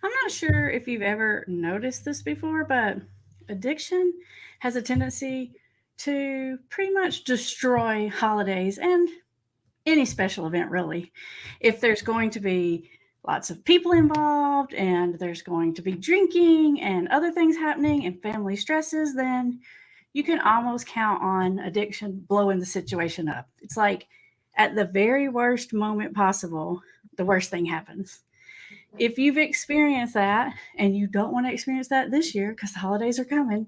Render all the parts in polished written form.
I'm not sure if you've ever noticed this before, but addiction has a tendency to pretty much destroy holidays and any special event, really. If there's going to be lots of people involved and there's going to be drinking and other things happening and family stresses, then you can almost count on addiction blowing the situation up. It's like at the very worst moment possible, the worst thing happens. If you've experienced that and you don't want to experience that this year because the holidays are coming,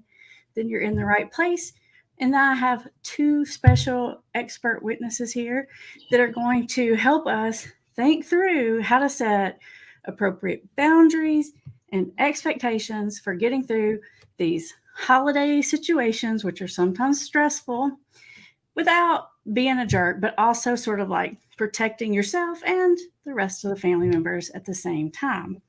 then you're in the right place. And I have two special expert witnesses here that are going to help us think through how to set appropriate boundaries and expectations for getting through these holiday situations, which are sometimes stressful, without being a jerk, but also sort of like protecting yourself and the rest of the family members at the same time.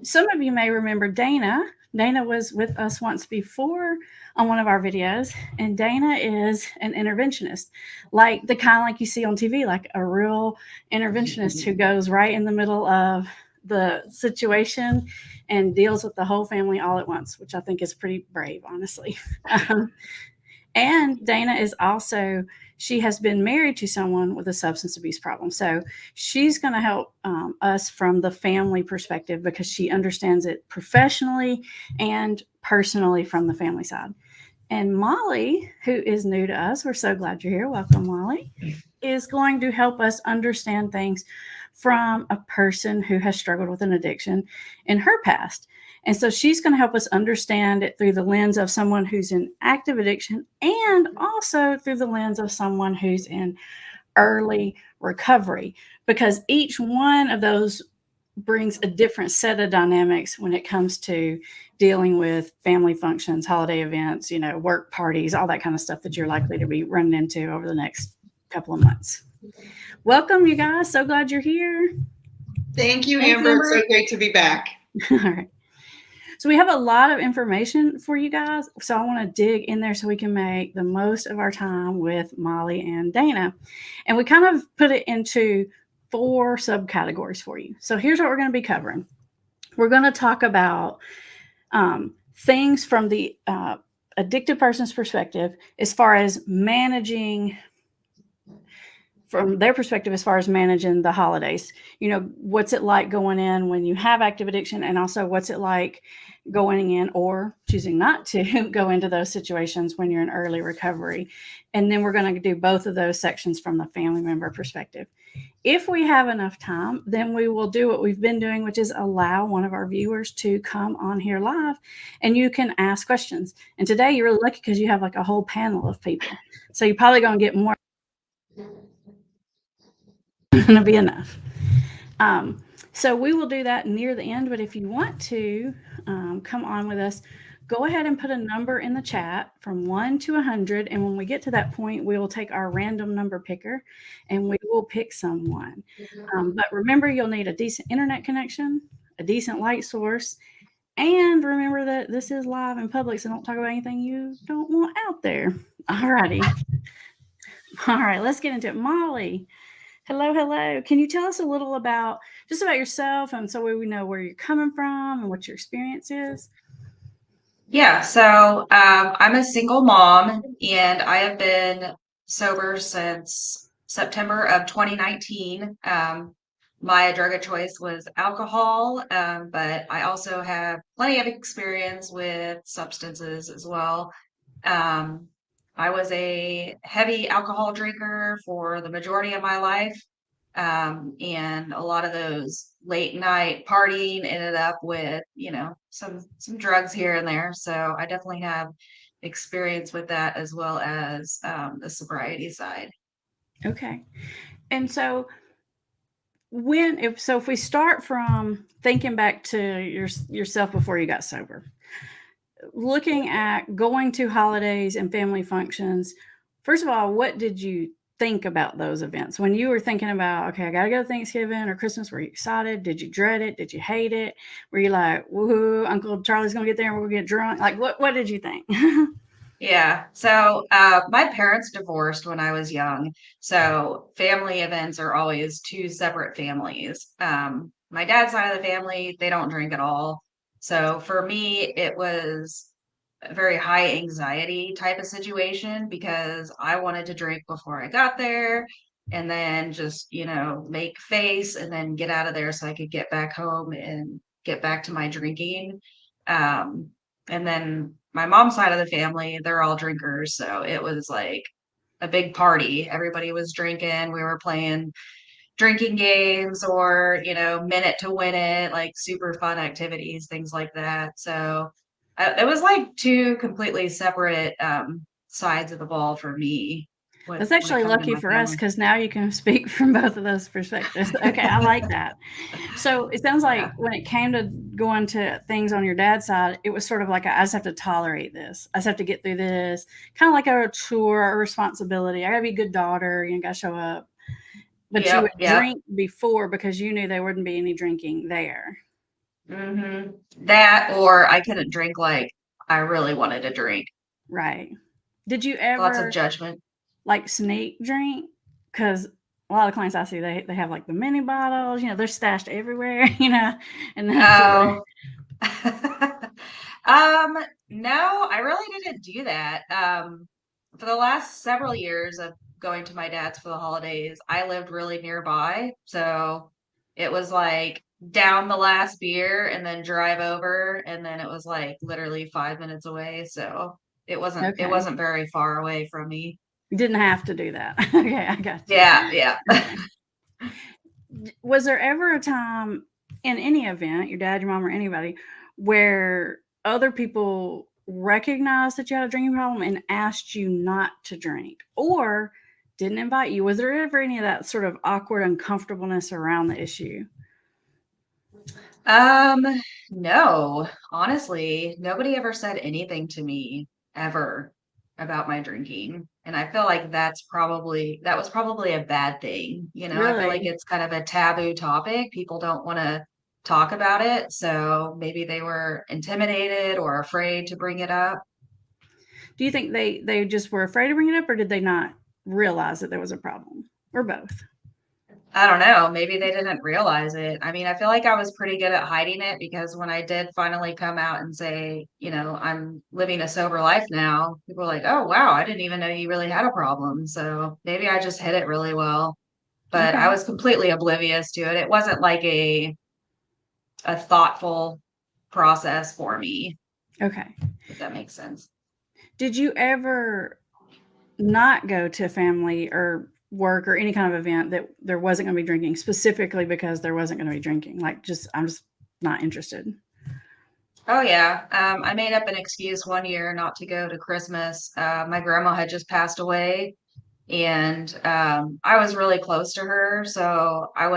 Some of you may remember Dana. Dana was with us once before on one of our videos, and Dana is an interventionist, like the kind like you see on TV, like a real interventionist who goes right in the middle of the situation and deals with the whole family all at once, which I think is pretty brave, honestly. Um, and Dana is also, she has been married to someone with a substance abuse problem. So she's going to help us from the family perspective because she understands it professionally and personally from the family side. And Molly, who is new to us, we're so glad you're here. Welcome, Molly, is going to help us understand things from a person who has struggled with an addiction in her past. And so she's going to help us understand it through the lens of someone who's in active addiction and also through the lens of someone who's in early recovery, because each one of those brings a different set of dynamics when it comes to dealing with family functions, holiday events, work parties, all that kind of stuff that you're likely to be running into over the next couple of months. Welcome, you guys. So glad you're here. Thank you, Thanks, Amber. It's Amber. so great to be back. All right. So we have a lot of information for you guys. So I want to dig in there so we can make the most of our time with Molly and Dana. And we kind of put it into 4 subcategories for you. So here's what we're going to be covering. We're going to talk about things from the addicted person's perspective as far as managing, from their perspective as far as managing the holidays. What's it like going in when you have active addiction, and also what's it like going in or choosing not to go into those situations when you're in early recovery. And then we're going to do both of those sections from the family member perspective. If we have enough time, then we will do what we've been doing, which is allow one of our viewers to come on here live and you can ask questions. And today you're really lucky because you have like a whole panel of people. So you're probably going to get more going to be enough. Um, so we will do that near the end. But if you want to come on with us, go ahead and put a number in the chat from 1 to 100. And when we get to that point, we will take our random number picker and we will pick someone. But remember, you'll need a decent internet connection, a decent light source, and remember that this is live in public, so don't talk about anything you don't want out there. All righty. All right, let's get into it. Molly, hello, hello. Can you tell us a little about just about yourself, and so we know where you're coming from and what your experience is? Yeah, so I'm a single mom and I have been sober since September of 2019. My drug of choice was alcohol, but I also have plenty of experience with substances as well. Um, I was a heavy alcohol drinker for the majority of my life. And a lot of those late night partying ended up with, some drugs here and there. So I definitely have experience with that as well as the sobriety side. Okay. And so if we start from thinking back to yourself before you got sober, looking at going to holidays and family functions, first of all, what did you think about those events when you were thinking about, okay, I gotta go to Thanksgiving or Christmas? Were you excited? Did you dread it? Did you hate it? Were you like, woohoo, Uncle Charlie's gonna get there and we're gonna get drunk? Like, what did you think? Yeah. So my parents divorced when I was young. So family events are always two separate families. my dad's side of the family, they don't drink at all. So for me, it was a very high anxiety type of situation because I wanted to drink before I got there and then just, make face and then get out of there so I could get back home and get back to my drinking. Um, and then my mom's side of the family, they're all drinkers. So it was like a big party. Everybody was drinking. We were playing drinking games or, minute to win it, like super fun activities, things like that. So it was like two completely separate sides of the ball for me That's when it actually comes to lucky my for us family. because now you can speak from both of those perspectives. Okay, I like that. So it sounds Yeah. like when it came to going to things on your dad's side, it was sort of like I just have to tolerate this. I just have to get through this, kind of like a chore or responsibility. I got to be a good daughter. You got to show up. But you would Yep. Yep. drink before because you knew there wouldn't be any drinking there. That or I couldn't drink like I really wanted to drink. Right. Did you Lots of ever judgment. like sneak drink? Because a lot of clients I see, they have like the mini bottles, they're stashed everywhere, and that's what they're Oh. Um, no, I really didn't do that. For the last several years of going to my dad's for the holidays, I lived really nearby. So it was like down the last beer and then drive over, and then it was like literally 5 minutes away. So it okay. wasn't very far away from me. You didn't have to do that. Okay, I got you. Yeah, yeah. Okay. Was there ever a time in any event, your dad, your mom, or anybody, where other people recognized that you had a drinking problem and asked you not to drink or didn't invite you? Was there ever any of that sort of awkward uncomfortableness around the issue? Um, no, honestly, nobody ever said anything to me ever about my drinking. And I feel like that was probably a bad thing. I feel like Really? it's kind of a taboo topic. People don't want to talk about it. So maybe they were intimidated or afraid to bring it up. Do you think they just were afraid to bring it up, or did they not realize that there was a problem, or both? I don't know. Maybe they didn't realize it. I mean, I feel like I was pretty good at hiding it because when I did finally come out and say, I'm living a sober life now, people were like, "Oh, wow, I didn't even know you really had a problem." So maybe I just hid it really well, but I Okay. was completely oblivious to it. It wasn't like a thoughtful process for me, Okay. if that makes sense. Did you ever not go to a family or work or any kind of event that there wasn't going to be drinking specifically because there wasn't going to be drinking? Like, I'm just not interested. Oh yeah. I made up an excuse one year not to go to Christmas. My grandma had just passed away. And I was really close to her, so I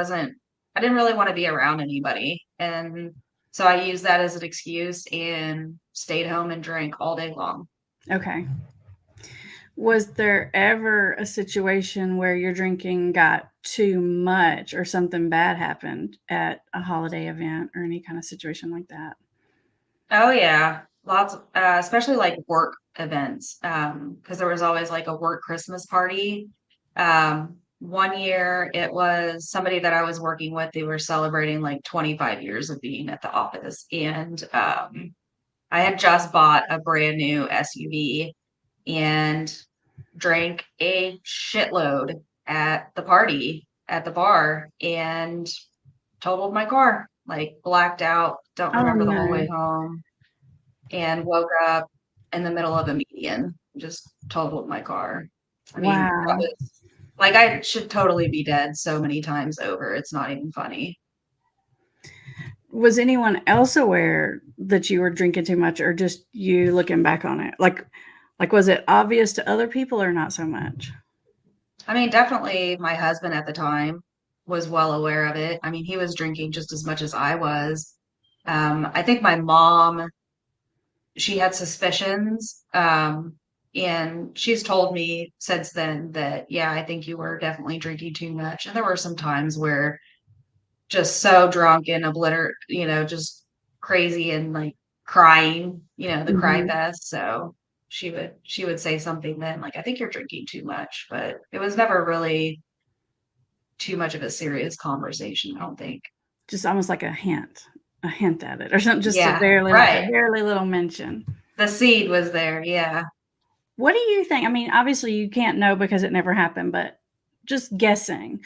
didn't really want to be around anybody. And so I used that as an excuse and stayed home and drank all day long. Okay. Was there ever a situation where your drinking got too much or something bad happened at a holiday event or any kind of situation like that? Oh yeah, especially like work events, because there was always like a work Christmas party. One year it was somebody that I was working with. They were celebrating like 25 years of being at the office, and I had just bought a brand new SUV and drank a shitload at the party at the bar and totaled my car, like blacked out, don't Oh, remember the whole no. way home, and woke up in the middle of a median, just totaled my car. I mean, that Wow. was like I should totally be dead so many times over. It's not even funny. Was anyone else aware that you were drinking too much or just you looking back on it? Like was it obvious to other people or not so much? I mean, definitely my husband at the time was well aware of it. I mean, he was drinking just as much as I was. I think my mom, she had suspicions, and she's told me since then that, yeah, I think you were definitely drinking too much. And there were some times where just so drunk and just crazy and like crying, the cry Mhm. fest. So she would say something then, like, I think you're drinking too much, but it was never really too much of a serious conversation, I don't think. just almost like a hint at it or something, just a Yeah, barely like a right. barely little mention. The seed was there. Yeah. What do you think? I mean, obviously you can't know because it never happened, but just guessing,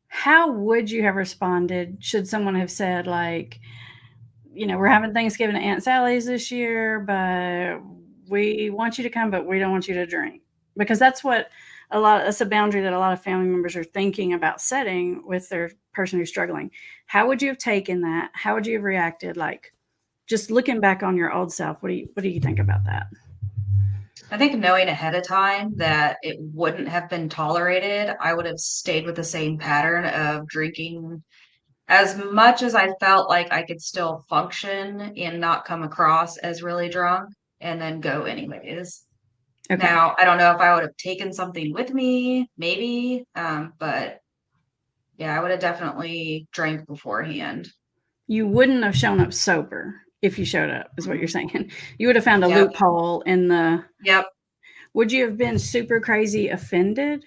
how would you have responded should someone have said like, we're having Thanksgiving at Aunt Sally's this year, but we want you to come, but we don't want you to drink. Because that's a boundary that a lot of family members are thinking about setting with their person who's struggling. How would you have taken that? How would you have reacted? Like, just looking back on your old self, what do you think about that? I think knowing ahead of time that it wouldn't have been tolerated, I would have stayed with the same pattern of drinking as much as I felt like I could still function and not come across as really drunk and then go anyways. Okay. Now, I don't know if I would have taken something with me, maybe, but yeah, I would have definitely drank beforehand. You wouldn't have shown up sober if you showed up, is what you're Mhm. saying. You would have found a Yep. loophole in the. Yep. Would you have been super crazy offended?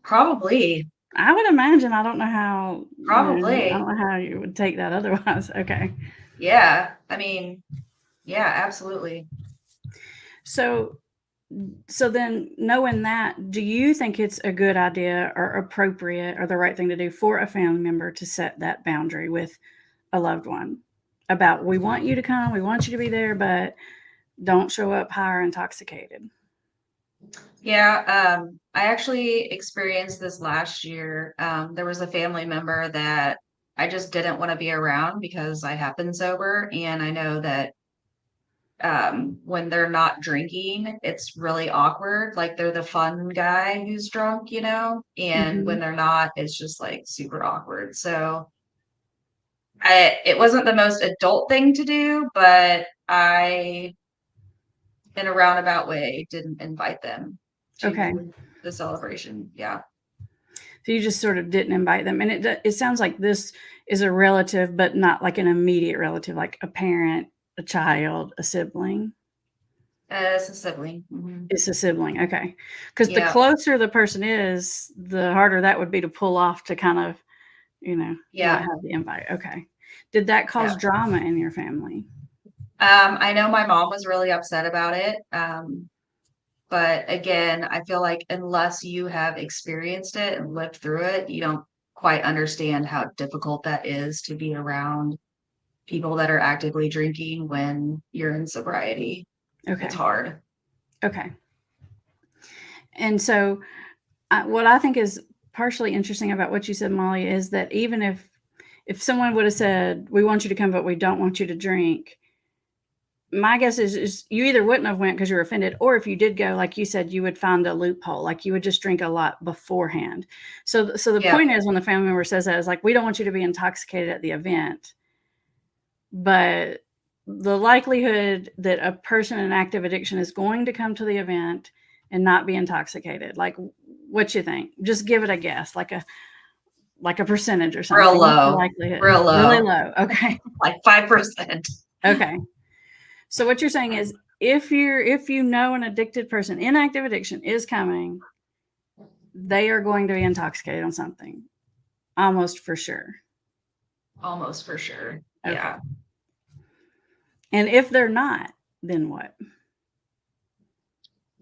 Probably. I would imagine. I don't know how. I don't Probably. know how you would take that otherwise. Okay. Yeah. I mean, yeah, absolutely. So, so then knowing that, do you think it's a good idea or appropriate or the right thing to do for a family member to set that boundary with a loved one about we want you to come, we want you to be there, but don't show up high or intoxicated? Yeah, I actually experienced this last year. There was a family member that I just didn't want to be around because I have been sober, and I know that when they're not drinking, it's really awkward. Like they're the fun guy who's drunk, and Mm-hmm. when they're not, it's just like super awkward. So it wasn't the most adult thing to do, but I, in a roundabout way, didn't invite them Okay. to the celebration. Yeah. So you just sort of didn't invite them, and it sounds like this is a relative, but not like an immediate relative, like a parent, a child, a sibling. As a sibling. It's a sibling, okay. Because the Yeah. closer the person is, the harder that would be to pull off to kind of, not Yeah. have the invite. Okay. Did that cause Yeah. drama in your family? I know my mom was really upset about it. But again, I feel like unless you have experienced it and lived through it, you don't quite understand how difficult that is to be around people that are actively drinking when you're in sobriety. It's Okay. hard. Okay. And so, what I think is partially interesting about what you said, Molly, is that even if someone would have said, "We want you to come, but we don't want you to drink," my guess is you either wouldn't have went because you were offended, or if you did go, like you said, you would find a loophole, like you would just drink a lot beforehand. So the Yeah. point is, when the family member says that, is like, we don't want you to be intoxicated at the event, but the likelihood that a person in active addiction is going to come to the event and not be intoxicated, like, what you think? Just give it a guess, like a percentage or Real something. What's the low. likelihood? Real Really low. low. Okay. Like 5%. Okay. So what you're saying is, if you know an addicted person in active addiction is coming, they are going to be intoxicated on something, almost for sure. Almost for sure. Okay. Yeah. And if they're not, then what?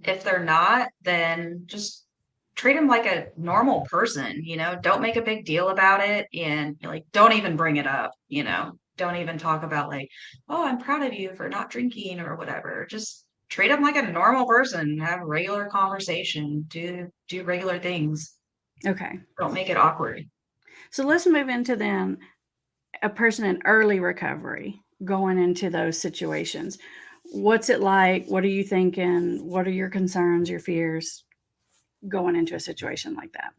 If they're not, then just treat them like a normal person, don't make a big deal about it and like don't even bring it up, don't even talk about like, oh, I'm proud of you for not drinking or whatever. Just treat them like a normal person, have a regular conversation, do regular things. Okay. Don't make it awkward. So let's move into then a person in early recovery going into those situations. What's it like? What are you thinking? What are your concerns, your fears going into a situation like that?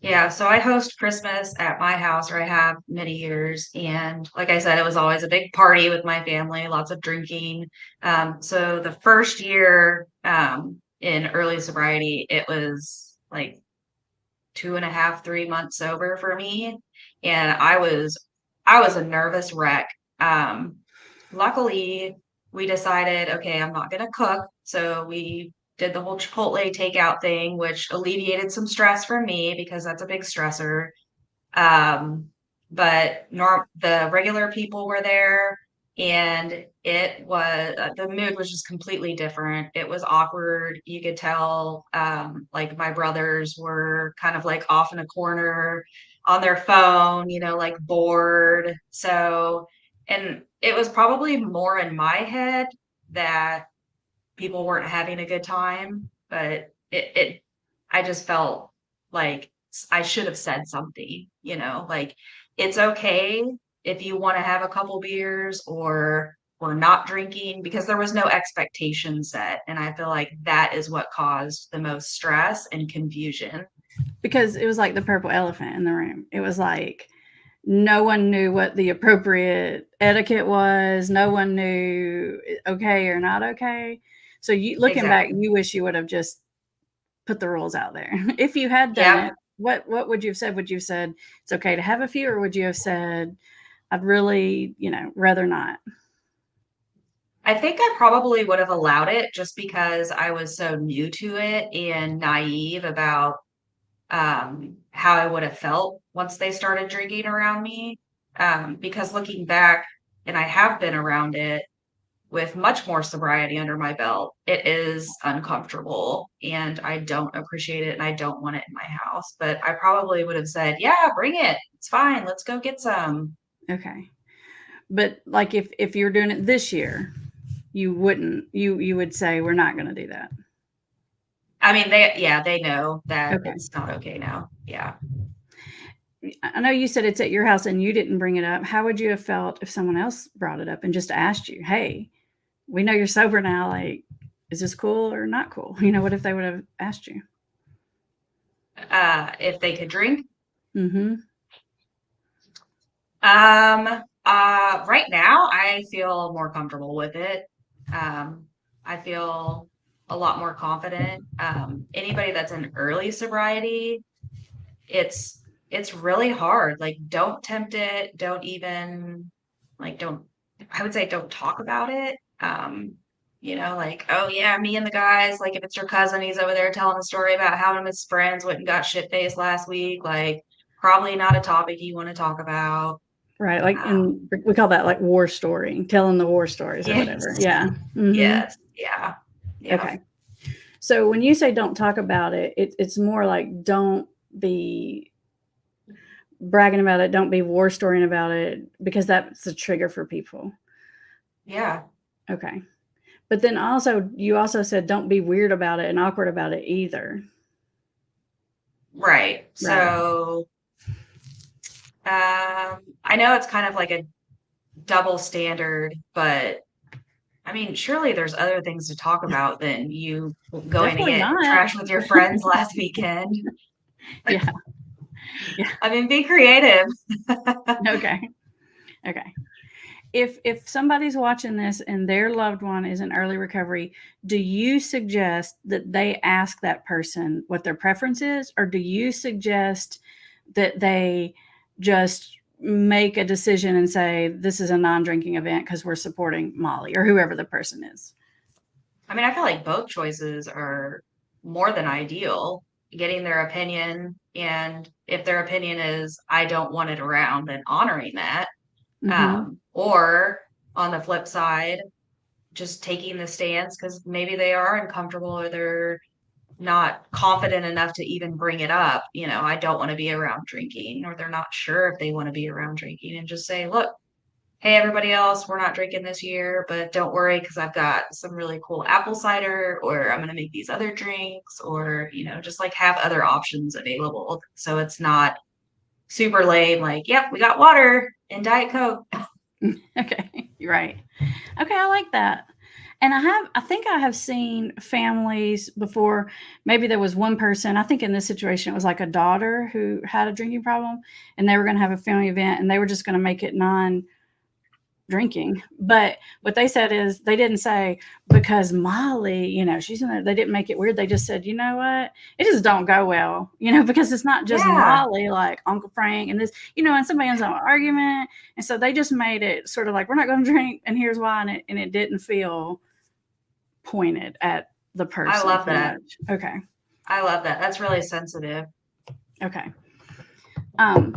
Yeah, so I host Christmas at my house, or I have many years. And like I said, it was always a big party with my family, lots of drinking. So the first year in early sobriety, it was like 2.5, 3 months sober for me. And I was a nervous wreck. Luckily, we decided, okay, I'm not gonna cook. So we did the whole Chipotle takeout thing, which alleviated some stress for me because that's a big stressor. But the regular people were there, and it was the mood was just completely different. It was awkward. You could tell, like my brothers were kind of like off in a corner on their phone, like bored. So, and it was probably more in my head that people weren't having a good time, but I just felt like I should have said something, like it's okay if you want to have a couple beers or we're not drinking, because there was no expectation set. And I feel like that is what caused the most stress and confusion. Because it was like the purple elephant in the room. It was like no one knew what the appropriate etiquette was. No one knew okay or not okay. So you looking back, Exactly. you wish you would have just put the rules out there. If you had done Yeah. it, what would you have said? Would you have said it's okay to have a few, or would you have said I'd really, rather not? I think I probably would have allowed it just because I was so new to it and naive about how I would have felt once they started drinking around me. Because looking back, and I have been around it with much more sobriety under my belt, it is uncomfortable and I don't appreciate it and I don't want it in my house. But I probably would have said, yeah, bring it. It's fine. Let's go get some. Okay. But like if you're doing it this year, you wouldn't. You would say we're not going to do that. I mean, they know that Okay. it's not okay now. Yeah. I know you said it's at your house and you didn't bring it up. How would you have felt if someone else brought it up and just asked you, "Hey, we know you're sober now. Like, is this cool or not cool?" What if they would have asked you? If they could drink. Mm-hmm. Right now I feel more comfortable with it. I feel a lot more confident. Anybody that's in early sobriety, it's really hard. Like, don't tempt it. Don't even don't, I would say don't talk about it. Like, oh yeah, me and the guys, like if it's your cousin, he's over there telling a story about how him and his friends went and got shit faced last week, like probably not a topic you want to talk about. Right. Like, Um, we call that like war story, telling the war stories or whatever. yes, Yeah. Mm-hmm. yes, yeah, yeah, Okay. So when you say don't talk about it, it's more like don't be bragging about it, don't be war storying about it, because that's a trigger for people. yeah, Okay. But then also, you also said don't be weird about it and awkward about it either. right. Right. So, I know it's kind of like a double standard, but I mean, surely there's other things to talk about than you going to Definitely get not. trash with your friends last weekend. Yeah. Yeah. I mean, be creative. Okay. Okay. If somebody's watching this and their loved one is in early recovery, do you suggest that they ask that person what their preference is, or do you suggest that they just make a decision and say this is a non-drinking event because we're supporting Molly or whoever the person is? I mean, I feel like both choices are more than ideal. Getting their opinion, and if their opinion is, I don't want it around, then honoring that. Mm-hmm. Or on the flip side, just taking the stance because maybe they are uncomfortable or they're not confident enough to even bring it up. I don't want to be around drinking, or they're not sure if they want to be around drinking, and just say, look, hey, everybody else, we're not drinking this year, but don't worry because I've got some really cool apple cider, or I'm going to make these other drinks, or, just like have other options available. So it's not super lame, like, yep, we got water and Diet Coke. Okay, you're right. Okay, I like that. And I think I have seen families before. Maybe there was one person, I think in this situation, it was like a daughter who had a drinking problem, and they were going to have a family event and they were just going to make it non drinking. But what they said is they didn't say because Molly, she's in there. They didn't make it weird. They just said, you know what, it just don't go well, because it's not just Yeah. Molly, like Uncle Frank and this, and somebody ends an argument, and so they just made it sort of like we're not going to drink, and here's why, and it didn't feel pointed at the I person love pretty that. much. Okay. I love that. That's really sensitive. Okay. Um,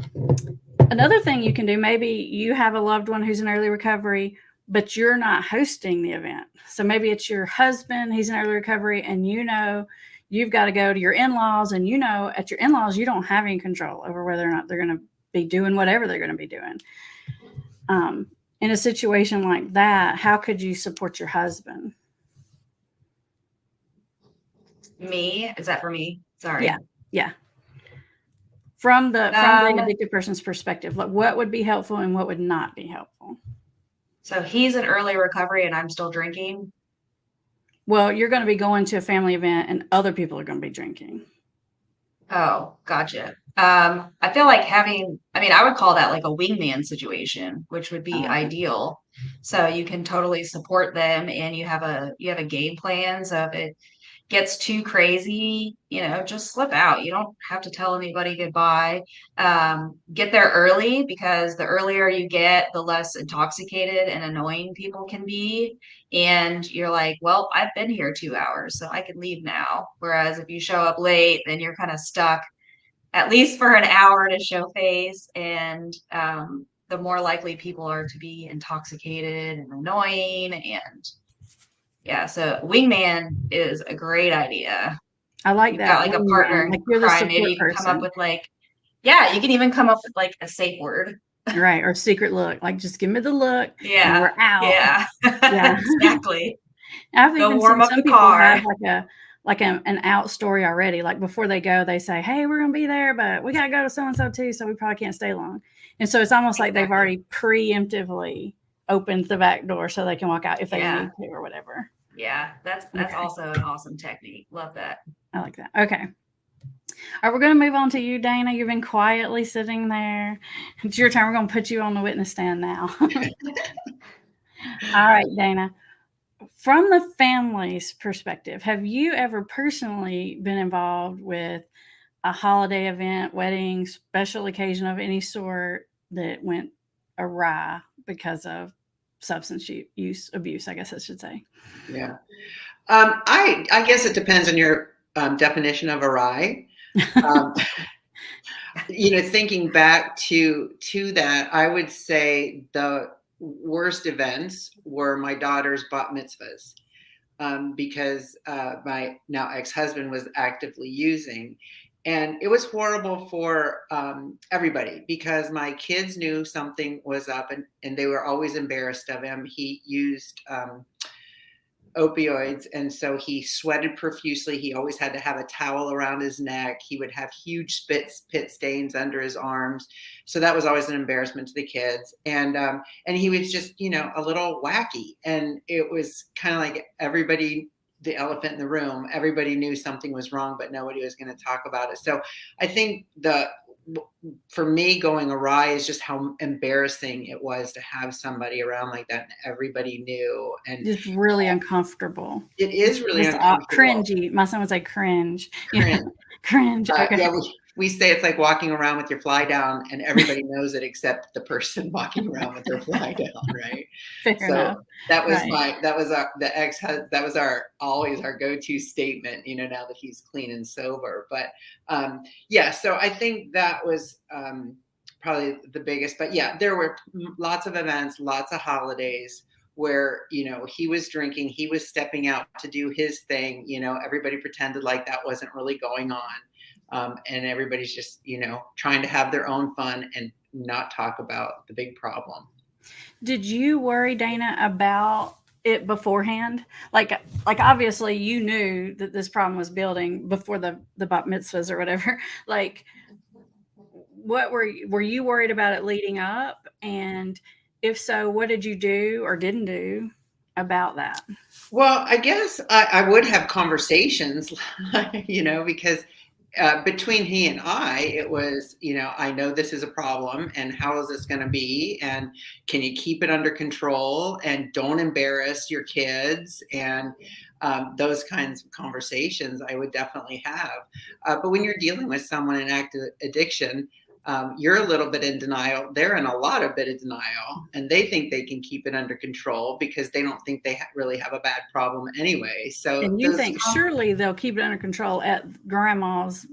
Another thing you can do, maybe you have a loved one who's in early recovery, but you're not hosting the event. So maybe it's your husband, he's in early recovery, and you know you've got to go to your in-laws, and you know at your in-laws you don't have any control over whether or not they're going to be doing whatever they're going to be doing. In a situation like that, how could you support your husband? Me? Is that for me? Yeah, Sorry. yeah. From the Um, addicted person's perspective, like what would be helpful and what would not be helpful? so he's in early recovery and I'm still drinking. Well, you're going to be going to a family event and other people are going to be drinking. Oh, gotcha. I feel like I mean, I would call that like a wingman situation, which would be ideal. So you can totally support them and you have a game plan. So if it gets too crazy, just slip out. You don't have to tell anybody goodbye. Get there early because the earlier you get, the less intoxicated and annoying people can be. And you're like, well, I've been here 2 hours, so I can leave now. Whereas if you show up late, then you're kind of stuck at least for an hour to show face. And the more likely people are to be intoxicated and annoying. And yeah, so wingman is a great idea. I like You've got that like a wingman. partner Like in you're the crime. Maybe support you can come up person, with like, yeah, you can even come up with like a safe word. right? Or secret look. Like just give me the look and Yeah, we're out. yeah, Yeah. exactly. I've Go even warm seen up some the people car. have an out story already. Like before they go, they say, "Hey, we're gonna be there, but we gotta go to so and so too, so we probably can't stay long." And so it's almost like they've Exactly. already preemptively opened the back door so they can walk out if they Yeah, need to or whatever. yeah. That's Okay, also an awesome technique. Love that. I like that. Okay. All right, we're going to move on to you, Dana. You've been quietly sitting there. It's your turn. We're going to put you on the witness stand now. All right, Dana. From the family's perspective, have you ever personally been involved with a holiday event, wedding, special occasion of any sort that went awry because of substance use abuse? I guess I should say. Yeah. I guess it depends on your definition of awry. Um, thinking back to that, I would say the worst events were my daughter's bat mitzvahs, because my now ex-husband was actively using. And it was horrible for everybody because my kids knew something was up, and they were always embarrassed of him. He used opioids, and so he sweated profusely. He always had to have a towel around his neck. He would have huge pit stains under his arms, so that was always an embarrassment to the kids. And he was just a little wacky, and it was kind of like everybody, the elephant in the room, everybody knew something was wrong, but nobody was going to talk about it. So I think for me, going awry is just how embarrassing it was to have somebody around like that, and everybody knew. And Just really uncomfortable. it is really Just uncomfortable. cringy. My son would say cringe. Yeah, Cringe. cringe. Okay. Yeah, we say it's like walking around with your fly down, and everybody knows it except the person walking around with their fly down, right? Fair enough. So Right. that was the ex that was always our go-to statement, now that he's clean and sober. But yeah, so I think that was probably the biggest. But yeah, there were lots of events, lots of holidays where he was drinking, he was stepping out to do his thing. Everybody pretended like that wasn't really going on, and everybody's just trying to have their own fun and not talk about the big problem. Did you worry, Dana, about it beforehand? Like obviously you knew that this problem was building before the bat mitzvahs or whatever. Like, what were you worried about it leading up? And if so, what did you do or didn't do about that? Well, I guess I would have conversations, because between he and I, it was, I know this is a problem, and how is this going to be? And can you keep it under control? And don't embarrass your kids? And those kinds of conversations I would definitely have. But when you're dealing with someone in active addiction, You're a little bit in denial. They're in a lot of bit of denial, and they think they can keep it under control because they don't think they really have a bad problem anyway. So, And you think surely they'll keep it under control at grandma's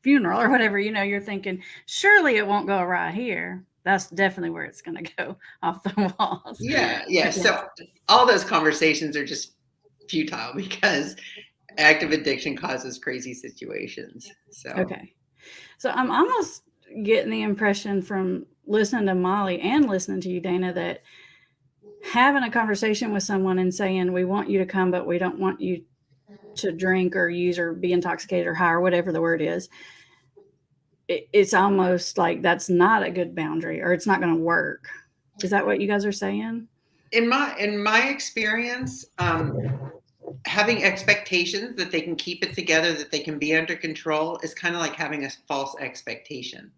funeral or whatever, you're thinking, surely it won't go awry here. That's definitely where it's going to go off the walls. Yeah. So all those conversations are just futile because active addiction causes crazy situations. So okay. So I'm almost getting the impression from listening to Molly and listening to you, Dana, that having a conversation with someone and saying, we want you to come, but we don't want you to drink or use or be intoxicated or high or whatever the word is, it's almost like that's not a good boundary, or it's not going to work. Is that what you guys are saying? In my experience, having expectations that they can keep it together, that they can be under control, is kind of like having a false expectation.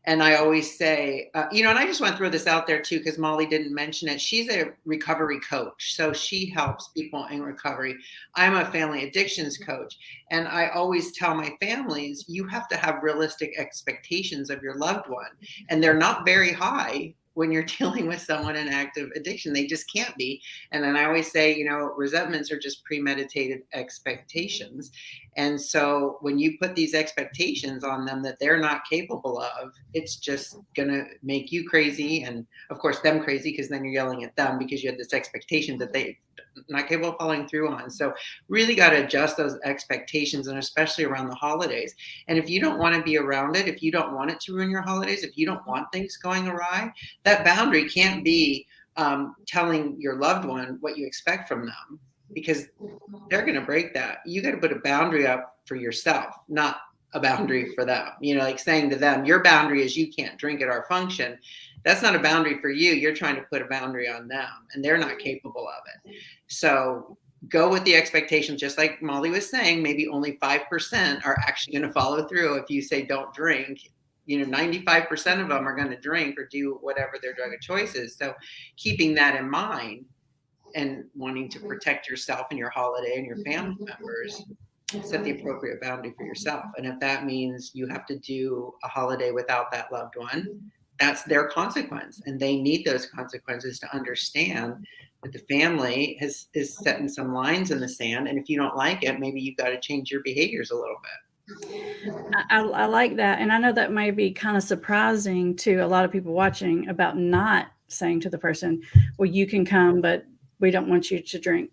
And I always say, and I just want to throw this out there too, because Molly didn't mention it. She's a recovery coach, so she helps people in recovery. I'm a family addictions coach, and I always tell my families, you have to have realistic expectations of your loved one, and they're not very high when you're dealing with someone in active addiction. They just can't be. And then I always say, resentments are just premeditated expectations. And so when you put these expectations on them that they're not capable of, it's just going to make you crazy. And of course, them crazy, because then you're yelling at them because you had this expectation that they're not capable of following through on. So really got to adjust those expectations, and especially around the holidays. And if you don't want to be around it, if you don't want it to ruin your holidays, if you don't want things going awry, that boundary can't be telling your loved one what you expect from them, because they're going to break that. You got to put a boundary up for yourself, not a boundary for them. Like saying to them, your boundary is you can't drink at our function. That's not a boundary for you. You're trying to put a boundary on them, and they're not capable of it. So go with the expectation, just like Molly was saying, maybe only 5% are actually going to follow through. If you say don't drink, 95% of them are going to drink or do whatever their drug of choice is. So keeping that in mind and wanting to protect yourself and your holiday and your family members, set the appropriate boundary for yourself. And if that means you have to do a holiday without that loved one, that's their consequence. And they need those consequences to understand that the family is setting some lines in the sand. And if you don't like it, maybe you've got to change your behaviors a little bit. I like that. And I know that may be kind of surprising to a lot of people watching, about not saying to the person, well, you can come, but we don't want you to drink.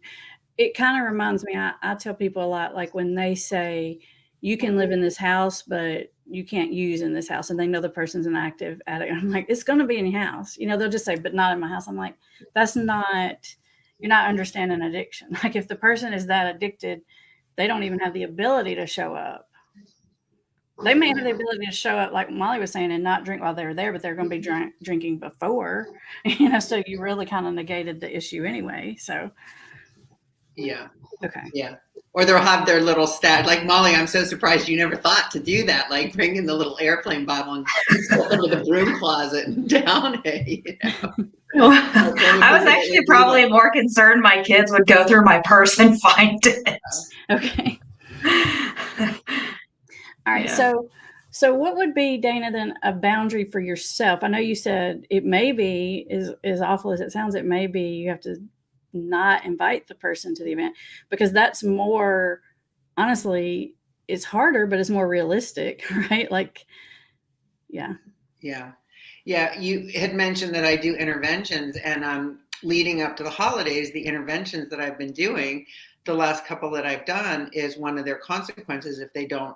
It kind of reminds me, I tell people a lot, like when they say, you can live in this house, but you can't use in this house, and they know the person's an active addict. I'm like, it's going to be in your house. They'll just say, but not in my house. I'm like, you're not understanding addiction. Like if the person is that addicted, they don't even have the ability to show up. They may have the ability to show up, like Molly was saying, and not drink while they were there, but they're going to be drinking before, so you really kind of negated the issue anyway. So. Yeah. Okay. Yeah. Or they'll have their little stat. Like Molly, I'm so surprised you never thought to do that. Like bring in the little airplane bottle and go into the broom closet and down it. I was actually probably more concerned my kids would go through my purse and find it. Okay. All right. Yeah. So what would be, Dana, then a boundary for yourself? I know you said it may be, as awful as it sounds, it may be you have to not invite the person to the event, because that's more, honestly, it's harder, but it's more realistic, right? Like, yeah. You had mentioned that I do interventions, and leading up to the holidays, the interventions that I've been doing, the last couple that I've done, is one of their consequences if they don't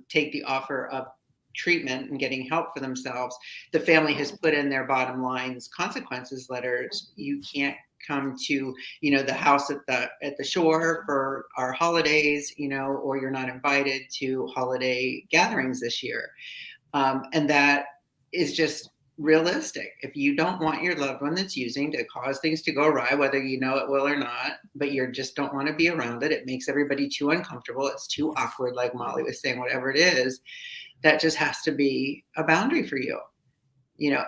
take the offer of treatment and getting help for themselves. The family has put in their bottom lines consequences letters. You can't come to the house at the shore for our holidays, or you're not invited to holiday gatherings this year. And that is just realistic. If you don't want your loved one that's using to cause things to go awry, whether you know it will or not, but you just don't want to be around it, it makes everybody too uncomfortable, it's too awkward, like Molly was saying, whatever it is, that just has to be a boundary for you.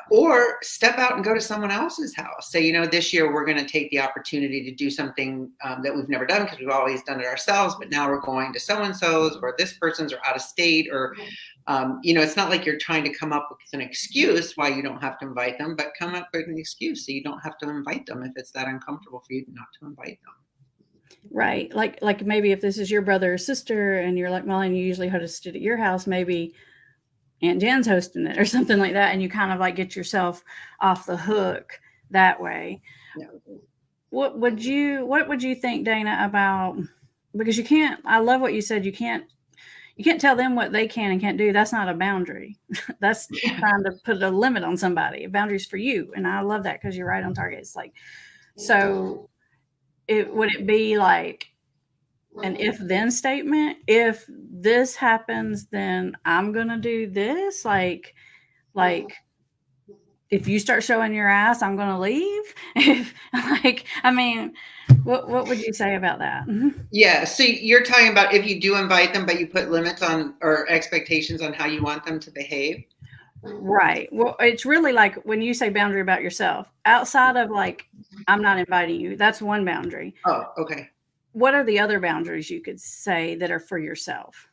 Or step out and go to someone else's house. Say, this year we're going to take the opportunity to do something that we've never done, because we've always done it ourselves, but now we're going to so-and-so's, or this person's, or out of state, or It's not like you're trying to come up with an excuse why you don't have to invite them, but come up with an excuse so you don't have to invite them if it's that uncomfortable for you not to invite them. Right. Like maybe if this is your brother or sister and you're like, Molly, and you usually host it at your house, maybe Aunt Jen's hosting it or something like that. And you kind of like get yourself off the hook that way. Yeah. What would you think, Dana, about, because you can't, I love what you said. You can't tell them what they can and can't do. That's not a boundary. That's trying to put a limit on somebody. A boundary's for you. And I love that because you're right on target. It's like, so would it be like an if-then statement? If this happens, then I'm going to do this. Like if you start showing your ass, I'm going to leave. What would you say about that? Yeah. So you're talking about if you do invite them, but you put limits on or expectations on how you want them to behave. Right. Well, it's really like when you say boundary about yourself, outside of like, I'm not inviting you. That's one boundary. Oh, okay. What are the other boundaries you could say that are for yourself?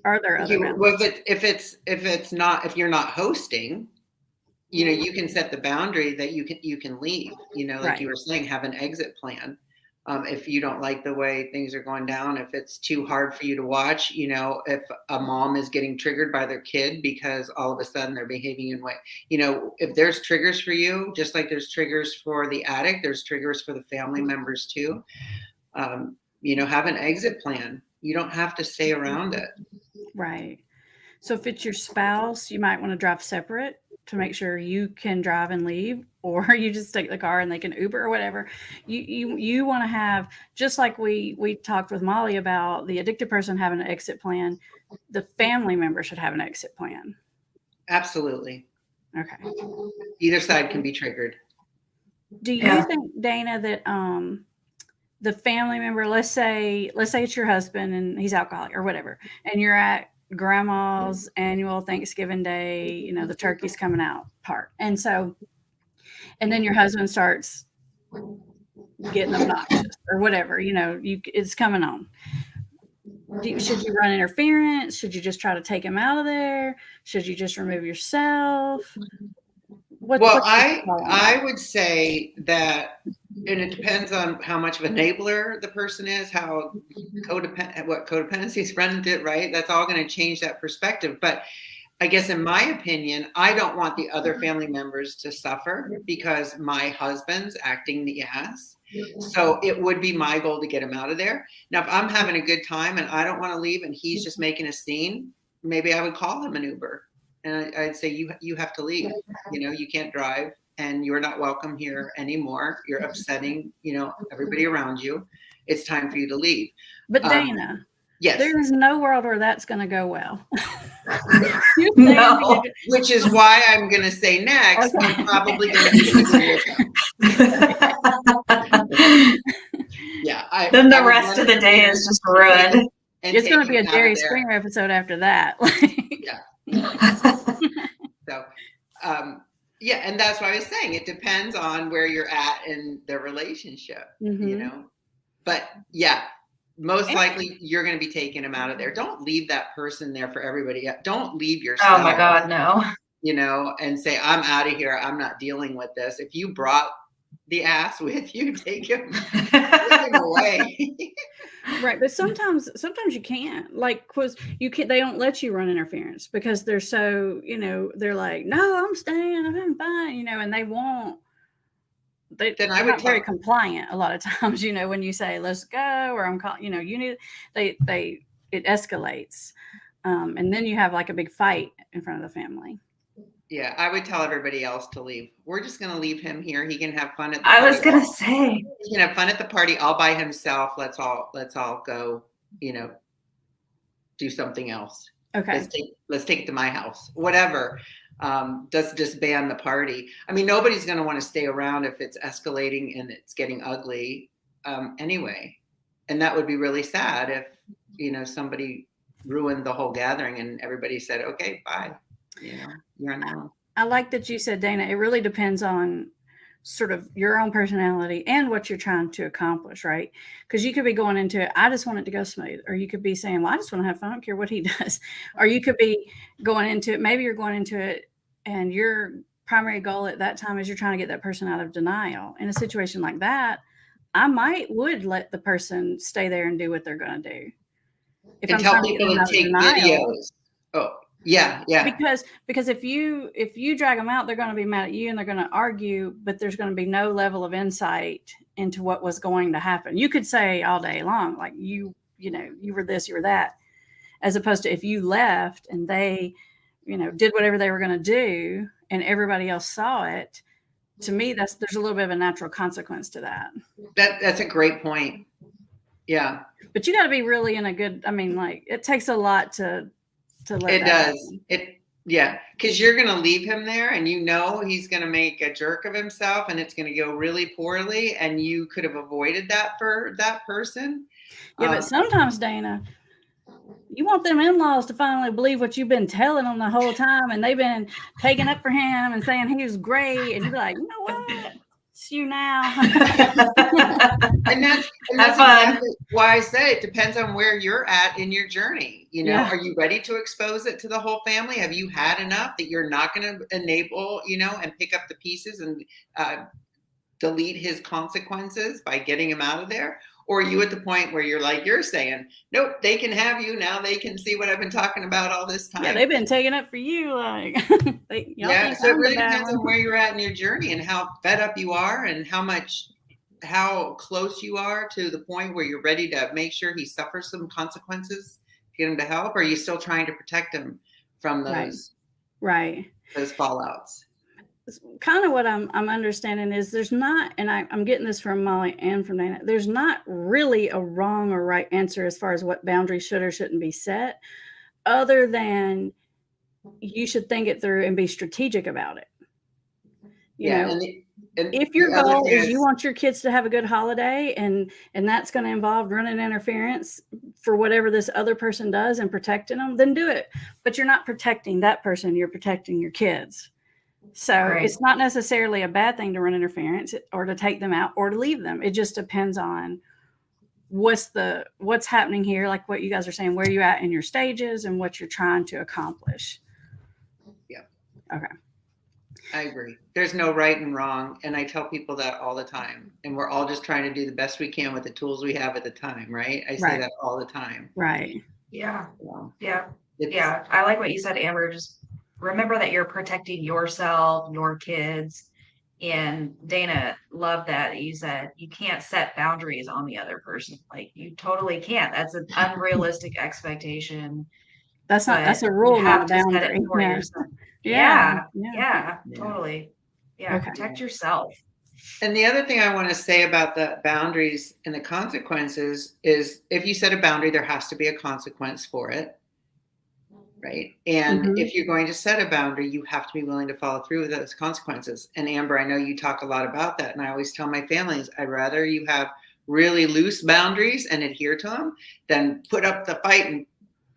Are there other boundaries? Well, if you're not hosting, you can set the boundary that you can leave, like Right. you were saying, have an exit plan. If you don't like the way things are going down, if it's too hard for you to watch, if a mom is getting triggered by their kid because all of a sudden they're behaving in way, if there's triggers for you, just like there's triggers for the addict, there's triggers for the family members too. Have an exit plan. You don't have to stay around it. Right. So if it's your spouse, you might want to drive separate to make sure you can drive and leave, or you just take the car and they can Uber or whatever. You want to have, just like we talked with Molly about the addicted person having an exit plan, the family member should have an exit plan. Absolutely. Okay. Either side can be triggered. Do you think, Dana, that the family member, let's say it's your husband and he's alcoholic or whatever, and you're at grandma's annual Thanksgiving Day, the turkey's coming out part. And then your husband starts getting obnoxious or whatever, it's coming on. Should you run interference? Should you just try to take him out of there? Should you just remove yourself? I would say that, and it depends on how much of an enabler the person is, what codependency is running it, right? That's all going to change that perspective. But I guess in my opinion, I don't want the other family members to suffer because my husband's acting the ass. So it would be my goal to get him out of there. Now, if I'm having a good time and I don't want to leave and he's just making a scene, maybe I would call him an Uber. And I'd say, you have to leave. You can't drive and you're not welcome here anymore. You're upsetting, everybody around you. It's time for you to leave. But Dana, yes, there is no world where that's going to go well. No. Which is why I'm going to say next, Okay. I'm probably going to be Yeah. Then the rest of the day is just ruined. It's going to be a Jerry Springer episode after that. Yeah. So, and that's why I was saying it depends on where you're at in the relationship, But most likely you're going to be taking him out of there. Don't leave that person there for everybody. Don't leave yourself. Oh my God, no. And say, I'm out of here. I'm not dealing with this. If you brought the ass with you, take him away. Right, but sometimes you can't, like, because they don't let you run interference because they're so, they're like, no, I'm staying, I'm having fun, and they won't. They're not very compliant a lot of times, when you say let's go, or I'm calling, you need, it escalates, and then you have like a big fight in front of the family. Yeah, I would tell everybody else to leave. We're just going to leave him here. He can have fun at the party. I was going to say. He can have fun at the party all by himself. Let's all go, do something else. Okay. Let's take it to my house. Whatever. Let's disband the party. I mean, nobody's going to want to stay around if it's escalating and it's getting ugly anyway. And that would be really sad if, somebody ruined the whole gathering and everybody said, okay, bye. You're on your own. I like that you said, Dana, it really depends on sort of your own personality and what you're trying to accomplish, right? Because you could be going into it, I just want it to go smooth. Or you could be saying, well, I just want to have fun. I don't care what he does. Or you could be going into it, maybe you're going into it and your primary goal at that time is you're trying to get that person out of denial. In a situation like that, I would let the person stay there and do what they're going to do. If And I'm tell trying to get people them to out of take denial, videos. Oh, yeah. because if you drag them out, they're going to be mad at you and they're going to argue, but there's going to be no level of insight into what was going to happen. You could say all day long, like you were this, you were that, as opposed to if you left and they, did whatever they were going to do and everybody else saw it. To me, there's a little bit of a natural consequence to that. That's a great point. Yeah. But you got to be really in a good, it takes a lot to let It that does. happen. Yeah, because you're going to leave him there and he's going to make a jerk of himself and it's going to go really poorly, and you could have avoided that for that person. Yeah, but sometimes, Dana, you want them in-laws to finally believe what you've been telling them the whole time, and they've been taking up for him and saying he was great, and you're like, you know what? It's you now. and that's exactly why I say it depends on where you're at in your journey. Yeah. Are you ready to expose it to the whole family? Have you had enough that you're not going to enable, and pick up the pieces and delete his consequences by getting him out of there? Or are you at the point where you're saying, nope, they can have you now. They can see what I've been talking about all this time. Yeah, they've been taking up for you. Like, so it really depends on where you're at in your journey and how fed up you are and how close you are to the point where you're ready to make sure he suffers some consequences to get him to help. Or are you still trying to protect him from those fallouts? Kind of what I'm understanding is there's not, and I'm getting this from Molly and from Dana, there's not really a wrong or right answer as far as what boundaries should or shouldn't be set, other than you should think it through and be strategic about it. If your goal is you want your kids to have a good holiday and that's going to involve running interference for whatever this other person does and protecting them, then do it. But you're not protecting that person, you're protecting your kids. So It's not necessarily a bad thing to run interference or to take them out or to leave them. It just depends on what's happening here, like what you guys are saying, where you're at in your stages and what you're trying to accomplish. Yeah. Okay. I agree. There's no right and wrong. And I tell people that all the time. And we're all just trying to do the best we can with the tools we have at the time, right? I say that all the time. Right. Yeah. Yeah. I like what you said, Amber. Just remember that you're protecting yourself, your kids. And Dana, love that you said you can't set boundaries on the other person. Like, you totally can't. That's an unrealistic expectation. That's a rule, not a boundary. Yeah, totally. Yeah, okay. Protect yourself. And the other thing I want to say about the boundaries and the consequences is if you set a boundary, there has to be a consequence for it. Right. And if you're going to set a boundary, you have to be willing to follow through with those consequences. And Amber, I know you talk a lot about that. And I always tell my families, I'd rather you have really loose boundaries and adhere to them than put up the fight and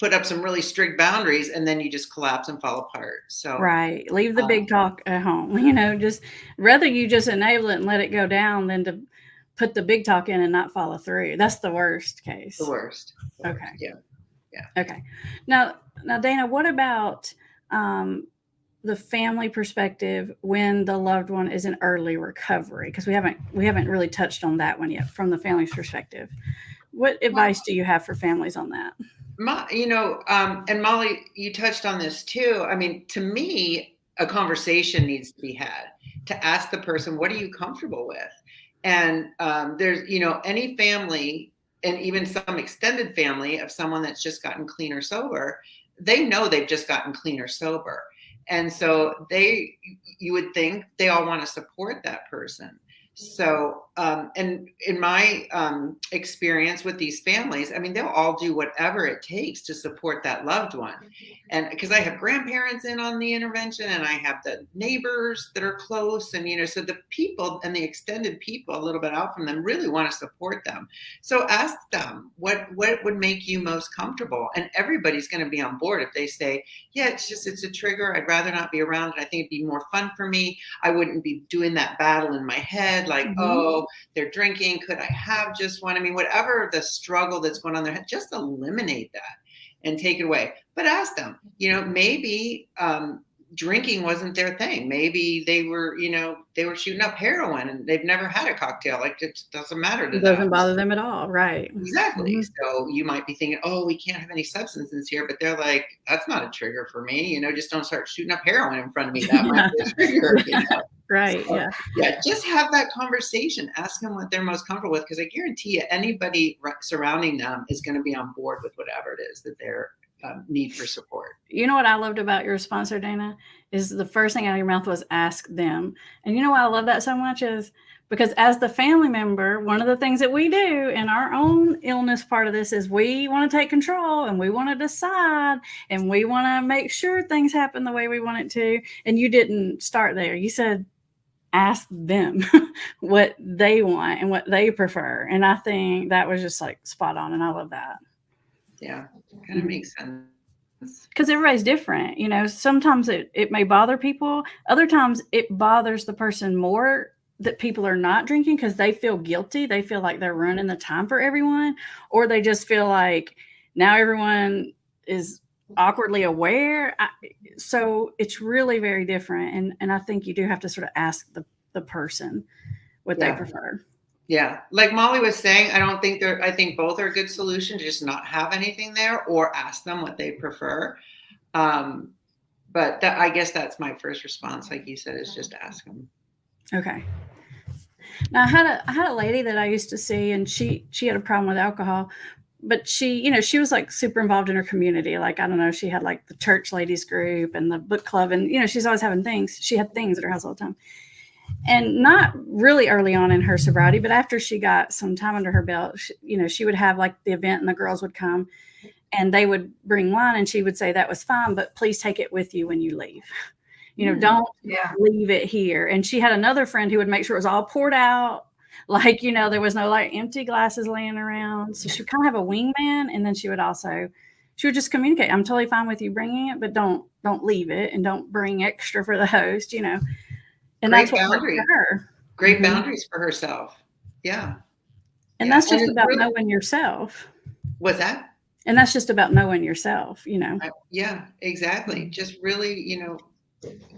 put up some really strict boundaries and then you just collapse and fall apart. So leave the big talk at home. Just rather you just enable it and let it go down than to put the big talk in and not follow through. That's the worst case. The worst. Okay. Yeah. Okay. Now, Dana, what about the family perspective when the loved one is in early recovery? Because we haven't really touched on that one yet from the family's perspective. What advice do you have for families on that? And Molly, you touched on this too. I mean, to me, a conversation needs to be had to ask the person, what are you comfortable with? And there's, any family and even some extended family of someone that's just gotten clean or sober, they know they've just gotten clean or sober. And so you would think they all want to support that person. So, and in my experience with these families, I mean, they'll all do whatever it takes to support that loved one. And because I have grandparents in on the intervention, and I have the neighbors that are close, and, so the people and the extended people a little bit out from them really want to support them. So ask them what would make you most comfortable, and everybody's going to be on board if they say, yeah, it's a trigger. I'd rather not be around it. I think it'd be more fun for me. I wouldn't be doing that battle in my head, like, oh, they're drinking. Could I have just one? I mean, whatever the struggle that's going on in their head, just eliminate that and take it away. But ask them, maybe drinking wasn't their thing. Maybe they were shooting up heroin and they've never had a cocktail. Like, it doesn't matter to them. It doesn't bother them at all. Right. Exactly. So you might be thinking, oh, we can't have any substances here, but they're like, that's not a trigger for me. Just don't start shooting up heroin in front of me. That might be a trigger. Right. So, yeah. Just have that conversation. Ask them what they're most comfortable with, because I guarantee you, anybody surrounding them is going to be on board with whatever it is that they're need for support. You know what I loved about your sponsor, Dana, is the first thing out of your mouth was ask them. And you know why I love that so much is because as the family member, one of the things that we do in our own illness part of this is we want to take control and we want to decide and we want to make sure things happen the way we want it to. And you didn't start there. You said, ask them what they want and what they prefer. And I think that was just like spot on. And I love that. Yeah, kind of makes sense. Because everybody's different. Sometimes it may bother people. Other times it bothers the person more that people are not drinking because they feel guilty. They feel like they're ruining the time for everyone, or they just feel like now everyone is awkwardly aware. So it's really very different. And I think you do have to sort of ask the person what they prefer. Yeah. Like Molly was saying, I think both are a good solution to just not have anything there or ask them what they prefer. But I guess that's my first response. Like you said, is just ask them. Okay. Now I had a lady that I used to see, and she had a problem with alcohol, but she was like super involved in her community. Like, I don't know, she had like the church ladies group and the book club, and she's always having things. She had things at her house all the time. And not really early on in her sobriety, but after she got some time under her belt, she would have like the event and the girls would come and they would bring wine and she would say, that was fine, but please take it with you when you leave. Don't leave it here. And she had another friend who would make sure it was all poured out. Like, there was no like empty glasses laying around. So she would kind of have a wingman. And then she would just communicate. I'm totally fine with you bringing it, but don't leave it and don't bring extra for the host, And Great that's what worked for her. Great boundaries for herself. Yeah. And that's just about knowing yourself. What's that? And that's just about knowing yourself, Yeah, exactly. Just really,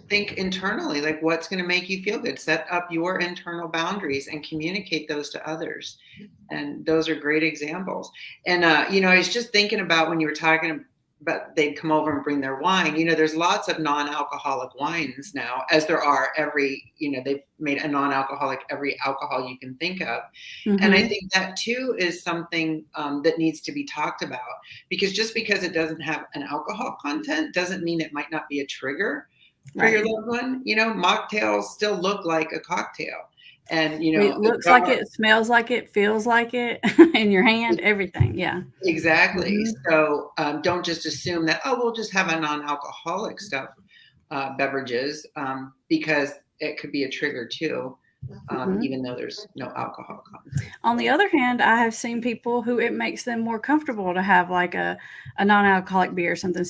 think internally, like what's going to make you feel good. Set up your internal boundaries and communicate those to others. And those are great examples. And, I was just thinking about when you were talking but they'd come over and bring their wine. There's lots of non-alcoholic wines now, as there are they've made a non-alcoholic every alcohol you can think of. Mm-hmm. And I think that too is something that needs to be talked about, because just because it doesn't have an alcohol content doesn't mean it might not be a trigger for your loved one. Mocktails still look like a cocktail. And, it looks like it, smells like it, feels like it in your hand, everything. Yeah, exactly. Mm-hmm. So don't just assume that, we'll just have a non-alcoholic stuff, beverages, because it could be a trigger too, even though there's no alcohol content. On the other hand, I have seen people who it makes them more comfortable to have like a non-alcoholic beer or something.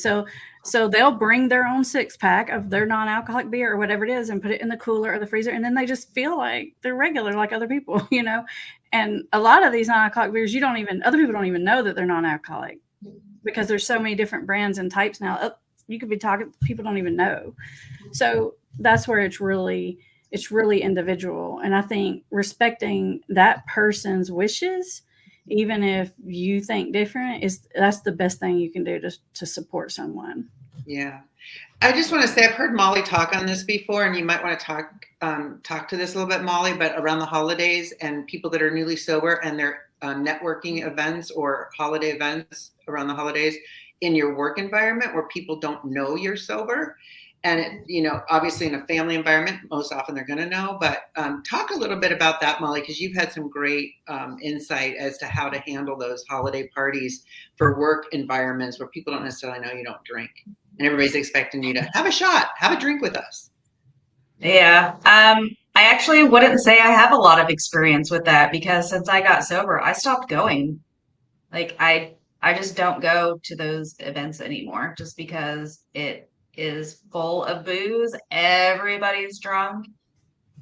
So they'll bring their own 6-pack of their non-alcoholic beer or whatever it is and put it in the cooler or the freezer. And then they just feel like they're regular, like other people, And a lot of these non-alcoholic beers, other people don't even know that they're non-alcoholic, because there's so many different brands and types now. You could be talking, people don't even know. So that's where it's really individual. And I think respecting that person's wishes, even if you think different, that's the best thing you can do to support someone. Yeah. I just want to say, I've heard Molly talk on this before, and you might want to talk to this a little bit, Molly, but around the holidays and people that are newly sober and their networking events or holiday events around the holidays in your work environment where people don't know you're sober. And obviously in a family environment, most often they're going to know. But talk a little bit about that, Molly, because you've had some great insight as to how to handle those holiday parties for work environments where people don't necessarily know you don't drink, and everybody's expecting you to have a shot, have a drink with us. Yeah. I actually wouldn't say I have a lot of experience with that, because since I got sober, I stopped going. Like I just don't go to those events anymore, just because it is full of booze. Everybody's drunk.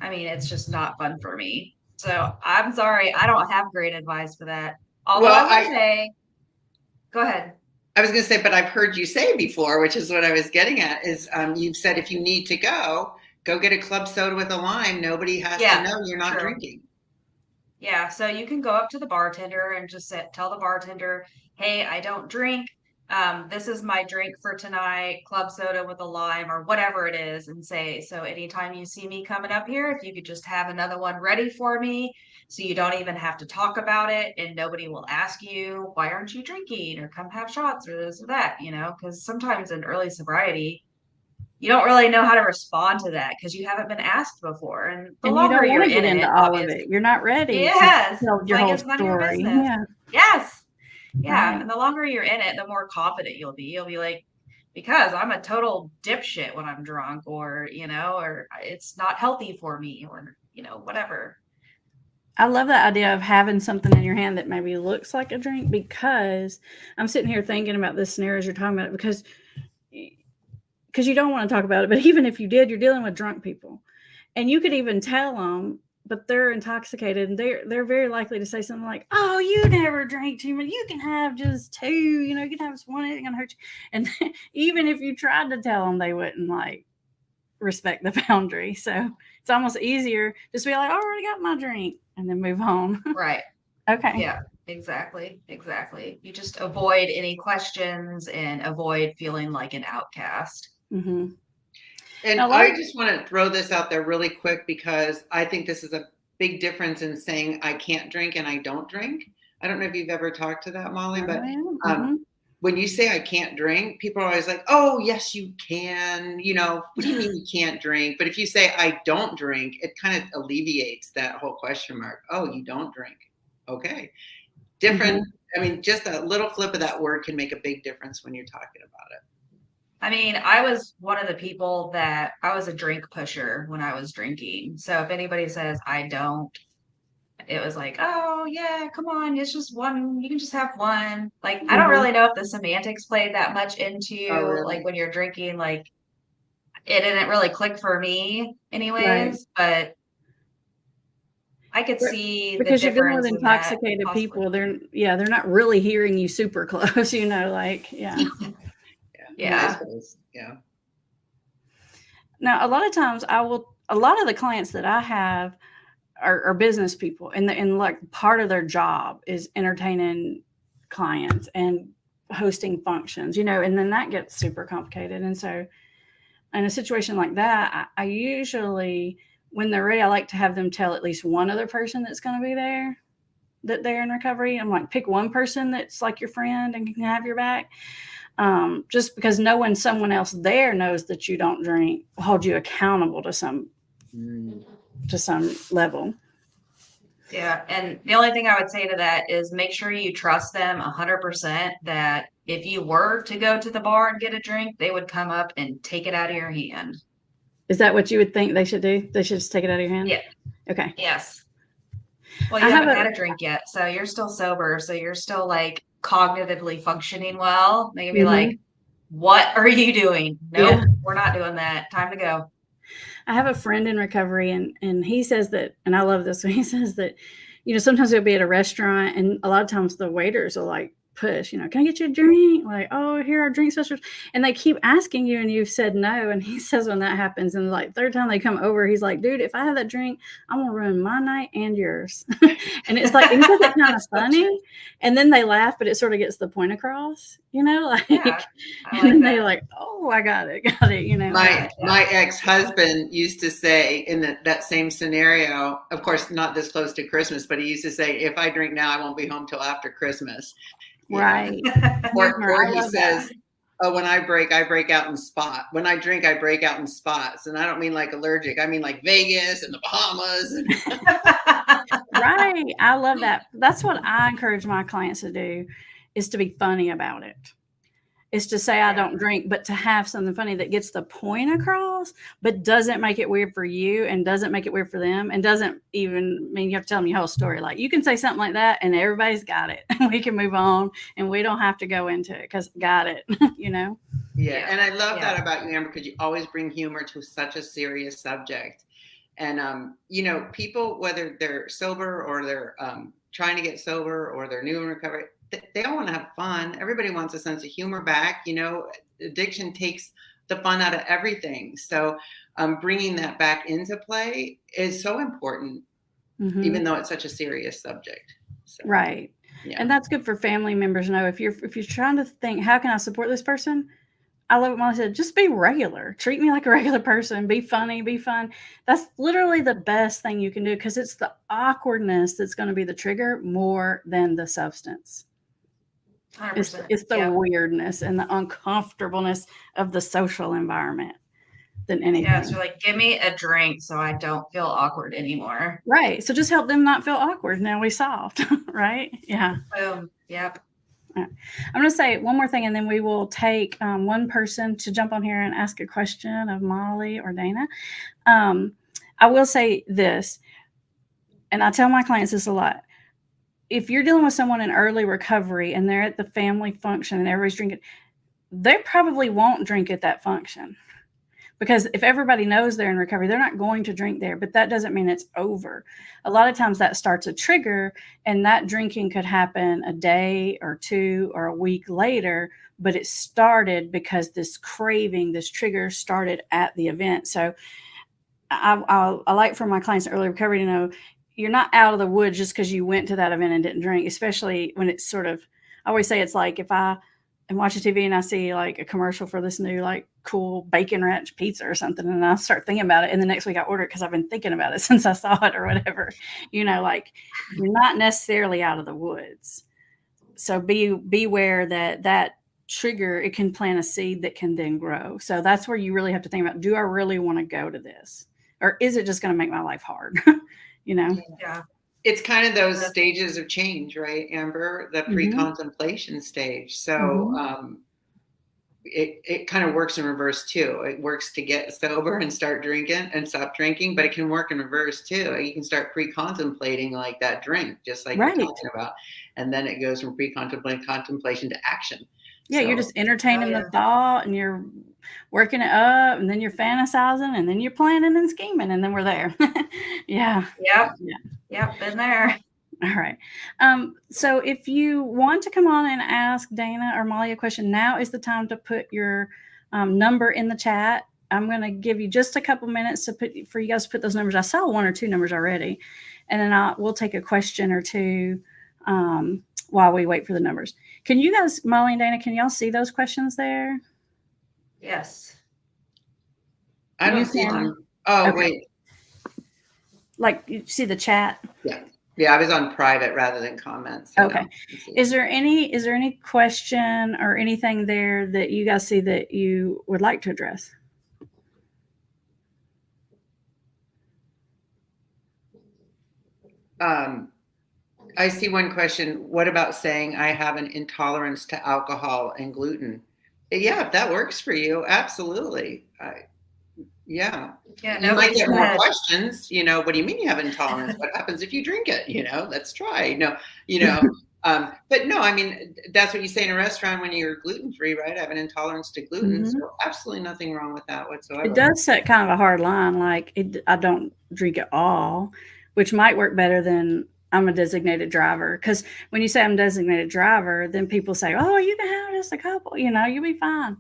I mean, it's just not fun for me. So I'm sorry, I don't have great advice for that. Although Well, I would say, go ahead. I was going to say, but I've heard you say before, which is what I was getting at, is you've said if you need to go get a club soda with a lime. Nobody has to know you're not drinking. Yeah, so you can go up to the bartender and just tell the bartender, hey, I don't drink. This is my drink for tonight, club soda with a lime or whatever it is, and say, so anytime you see me coming up here, if you could just have another one ready for me, so you don't even have to talk about it, and nobody will ask you, why aren't you drinking, or come have shots, or this or that, because sometimes in early sobriety, you don't really know how to respond to that because you haven't been asked before. And the And you longer don't you're want to get in into it, all of obviously. it. You're not ready Yes. to tell your whole It's none of your story. business. Yeah. Yes. Yeah. Right. And the longer you're in it, the more confident you'll be. You'll be like, because I'm a total dipshit when I'm drunk, or, or it's not healthy for me, or, whatever. I love that idea of having something in your hand that maybe looks like a drink, because I'm sitting here thinking about this scenario as you're talking about it, because you don't want to talk about it. But even if you did, you're dealing with drunk people, and you could even tell them, but they're intoxicated, and they're very likely to say something like, "Oh, you never drank too much. You can have just two. You can have just one. It ain't gonna hurt you." And even if you tried to tell them, they wouldn't respect the boundary. So it's almost easier just to be like, "I already got my drink," and then move on. Right. Okay. Yeah, exactly. You just avoid any questions and avoid feeling like an outcast. Mm-hmm. And I just want to throw this out there really quick, because I think this is a big difference in saying I can't drink and I don't drink. I don't know if you've ever talked to that, Molly, but when you say I can't drink, people are always like, oh, yes, you can. What do you mean you can't drink? But if you say I don't drink, it kind of alleviates that whole question mark. Oh, you don't drink. Okay. Different. I mean, just a little flip of that word can make a big difference when you're talking about it. I mean, I was one of the people that I was a drink pusher when I was drinking. So if anybody says I don't, it was like, oh yeah, come on, it's just one. You can just have one. Like, I don't really know if the semantics played that much into like when you're drinking. Like, it didn't really click for me, anyways. But I could see because the you're dealing with difference intoxicated people. They're not really hearing you super close. Yeah. Now, a lot of times a lot of the clients that I have are business people, and like part of their job is entertaining clients and hosting functions, and then that gets super complicated. And so in a situation like that, I usually, when they're ready, I like to have them tell at least one other person that's going to be there, that they're in recovery. I'm like, pick one person that's like your friend and can have your back. Just because knowing someone else there knows that you don't drink will hold you accountable to some level. Yeah. And the only thing I would say to that is make sure you trust them 100% that if you were to go to the bar and get a drink, they would come up and take it out of your hand. Is that what you would think they should do? They should just take it out of your hand? Yeah. Okay. Yes. Well, you haven't had a drink yet, so you're still sober. So you're still like cognitively functioning well. They can be like, what are you doing? Nope, we're not doing that. Time to go. I have a friend in recovery, and he says that, and I love this one. He says that, sometimes he'll be at a restaurant, and a lot of times the waiters will like push, can I get you a drink? Like, oh, here are drink specials. And they keep asking you, and you've said no. And he says when that happens, and like third time they come over, he's like, dude, if I have that drink, I'm going to ruin my night and yours. And it's like, he says it kind of funny. And then they laugh, but it sort of gets the point across, and then they're like, oh, I got it. My ex-husband used to say in that same scenario, of course, not this close to Christmas, but he used to say, if I drink now, I won't be home till after Christmas. Right. Or he says, Oh, when I break out in spot. When I drink, I break out in spots. And I don't mean like allergic. I mean like Vegas and the Bahamas. Right. I love that. That's what I encourage my clients to do, is to be funny about it. Is to say I don't drink, but to have something funny that gets the point across, but doesn't make it weird for you and doesn't make it weird for them and doesn't even mean you have to tell them your whole story. Like, you can say something like that and everybody's got it. We can move on and we don't have to go into it because got it, you know? Yeah. And I love that about you, Amber, because you always bring humor to such a serious subject. And, you know, people, whether they're sober or they're trying to get sober or they're new in recovery, they all want to have fun. Everybody wants a sense of humor back. You know, addiction takes the fun out of everything. So bringing that back into play is so important, even though it's such a serious subject. So, right. Yeah. And that's good for family members to know. If you're trying to think, how can I support this person? I love what Molly said. Just be regular. Treat me like a regular person. Be funny. Be fun. That's literally the best thing you can do, because it's the awkwardness that's going to be the trigger more than the substance. 100%. It's the weirdness and the uncomfortableness of the social environment than anything. Yeah, so like, give me a drink so I don't feel awkward anymore. Right. So just help them not feel awkward. Now we solved. Right? Yeah. Boom. Yep. I'm going to say one more thing, and then we will take one person to jump on here and ask a question of Molly or Dana. I will say this, and I tell my clients this a lot. If you're dealing with someone in early recovery and they're at the family function and everybody's drinking, they probably won't drink at that function. Because if everybody knows they're in recovery, they're not going to drink there, but that doesn't mean it's over. A lot of times that starts a trigger, and that drinking could happen a day or two or a week later, but it started because this craving, this trigger started at the event. So I like for my clients in early recovery to know you're not out of the woods just because you went to that event and didn't drink, especially when it's sort of, I always say it's like if I am watching TV and I see like a commercial for this new like cool bacon ranch pizza or something, and I start thinking about it, and the next week I order it because I've been thinking about it since I saw it or whatever. You know, like, you're not necessarily out of the woods. So beware that trigger, it can plant a seed that can then grow. So that's where you really have to think about, do I really want to go to this? Or is it just going to make my life hard? You know? Yeah. It's kind of those stages of change, right, Amber? The pre-contemplation stage. So it kind of works in reverse too. It works to get sober and start drinking and stop drinking, but it can work in reverse too. You can start pre-contemplating like that drink, just like you're talking about. And then it goes from contemplation to action. Yeah, so, you're just entertaining the thought, and you're working it up, and then you're fantasizing, and then you're planning and scheming, and then we're there. Yeah. Yep, been there. All right. So if you want to come on and ask Dana or Molly a question, now is the time to put your number in the chat. I'm going to give you just a couple minutes for you guys to put those numbers. I saw one or two numbers already, and then we'll take a question or two while we wait for the numbers. Can you guys, Molly and Dana, can y'all see those questions there? Yes. I don't see them. Oh, okay. Wait. Like, you see the chat? Yeah. Yeah, I was on private rather than comments. So okay. Is there any question or anything there that you guys see that you would like to address? I see one question. What about saying I have an intolerance to alcohol and gluten? Yeah, if that works for you, absolutely. Yeah. You might get more questions. You know, what do you mean you have intolerance? What happens if you drink it? You know, let's try. But no, I mean, that's what you say in a restaurant when you're gluten-free, right? I have an intolerance to gluten. So absolutely nothing wrong with that whatsoever. It does set kind of a hard line. Like, I don't drink at all, which might work better than I'm a designated driver. Because when you say I'm a designated driver, then people say, oh, you can have just a couple, you'll be fine.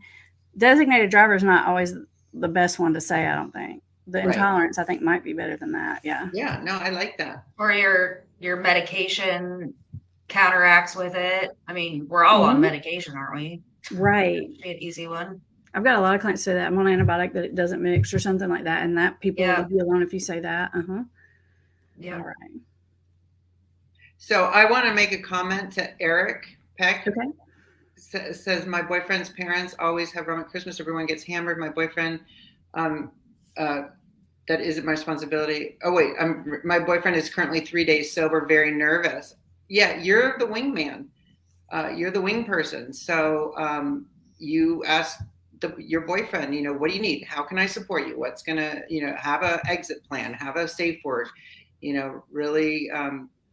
Designated driver is not always the best one to say, I don't think. The intolerance, I think, might be better than that. Yeah. Yeah. No, I like that. Or your medication counteracts with it. I mean, we're all on medication, aren't we? Right. Be an easy one. I've got a lot of clients say that I'm on antibiotic that it doesn't mix or something like that, and that people will be alone if you say that. Yeah. All right. So I want to make a comment to Eric Peck. Okay. says my boyfriend's parents always have rum at Christmas. Everyone gets hammered. My boyfriend, um, that isn't my responsibility. Oh wait, my boyfriend is currently 3 days sober, very nervous. Yeah, you're the wingman. You're the wing person. So you ask your boyfriend, what do you need? How can I support you? What's gonna, have a exit plan, have a safe word, really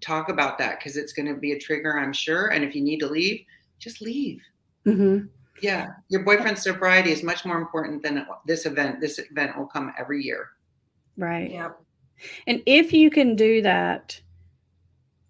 talk about that, because it's going to be a trigger, I'm sure. And if you need to leave, just leave. Mm-hmm. Yeah, your boyfriend's sobriety is much more important than this event. This event will come every year. Right. Yep. And if you can do that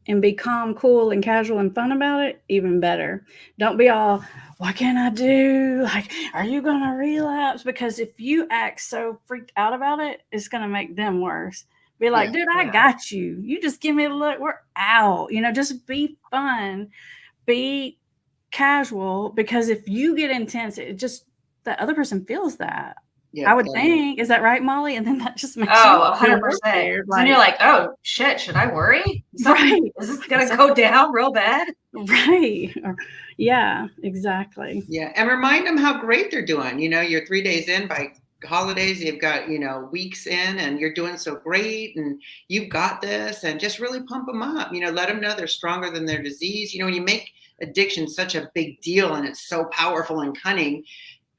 and be calm, cool, and casual and fun about it, even better. Don't be all, what can I do? Like, are you going to relapse? Because if you act so freaked out about it, it's going to make them worse. Be like, dude, I got you. You just give me a look. We're out. Just be fun. Be casual. Because if you get intense, it just, the other person feels that. Yeah, I would think. Is that right, Molly? And then that just makes you 100%. Then you're like, oh, shit, should I worry? Right. Is this going to go down real bad? Right. Yeah, exactly. Yeah. And remind them how great they're doing. You're 3 days in, by holidays, you've got, weeks in, and you're doing so great, and you've got this, and just really pump them up. Let them know they're stronger than their disease. When you make addiction such a big deal and it's so powerful and cunning,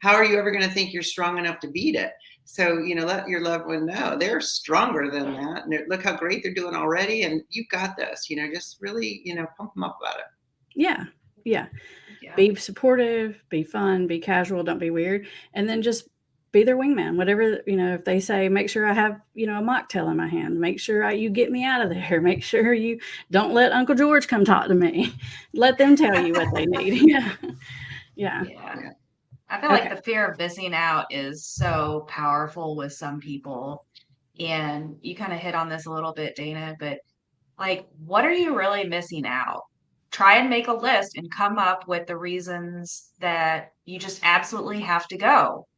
how are you ever going to think you're strong enough to beat it? So, let your loved one know they're stronger than that. And look how great they're doing already. And you've got this, just really, pump them up about it. Yeah. Yeah. Be supportive, be fun, be casual, don't be weird. And then just be their wingman. Whatever, if they say, make sure I have, a mocktail in my hand, make sure you get me out of there. Make sure you don't let Uncle George come talk to me. Let them tell you what they need. Yeah. I feel like the fear of missing out is so powerful with some people. And you kind of hit on this a little bit, Dana, but like, what are you really missing out? Try and make a list and come up with the reasons that you just absolutely have to go.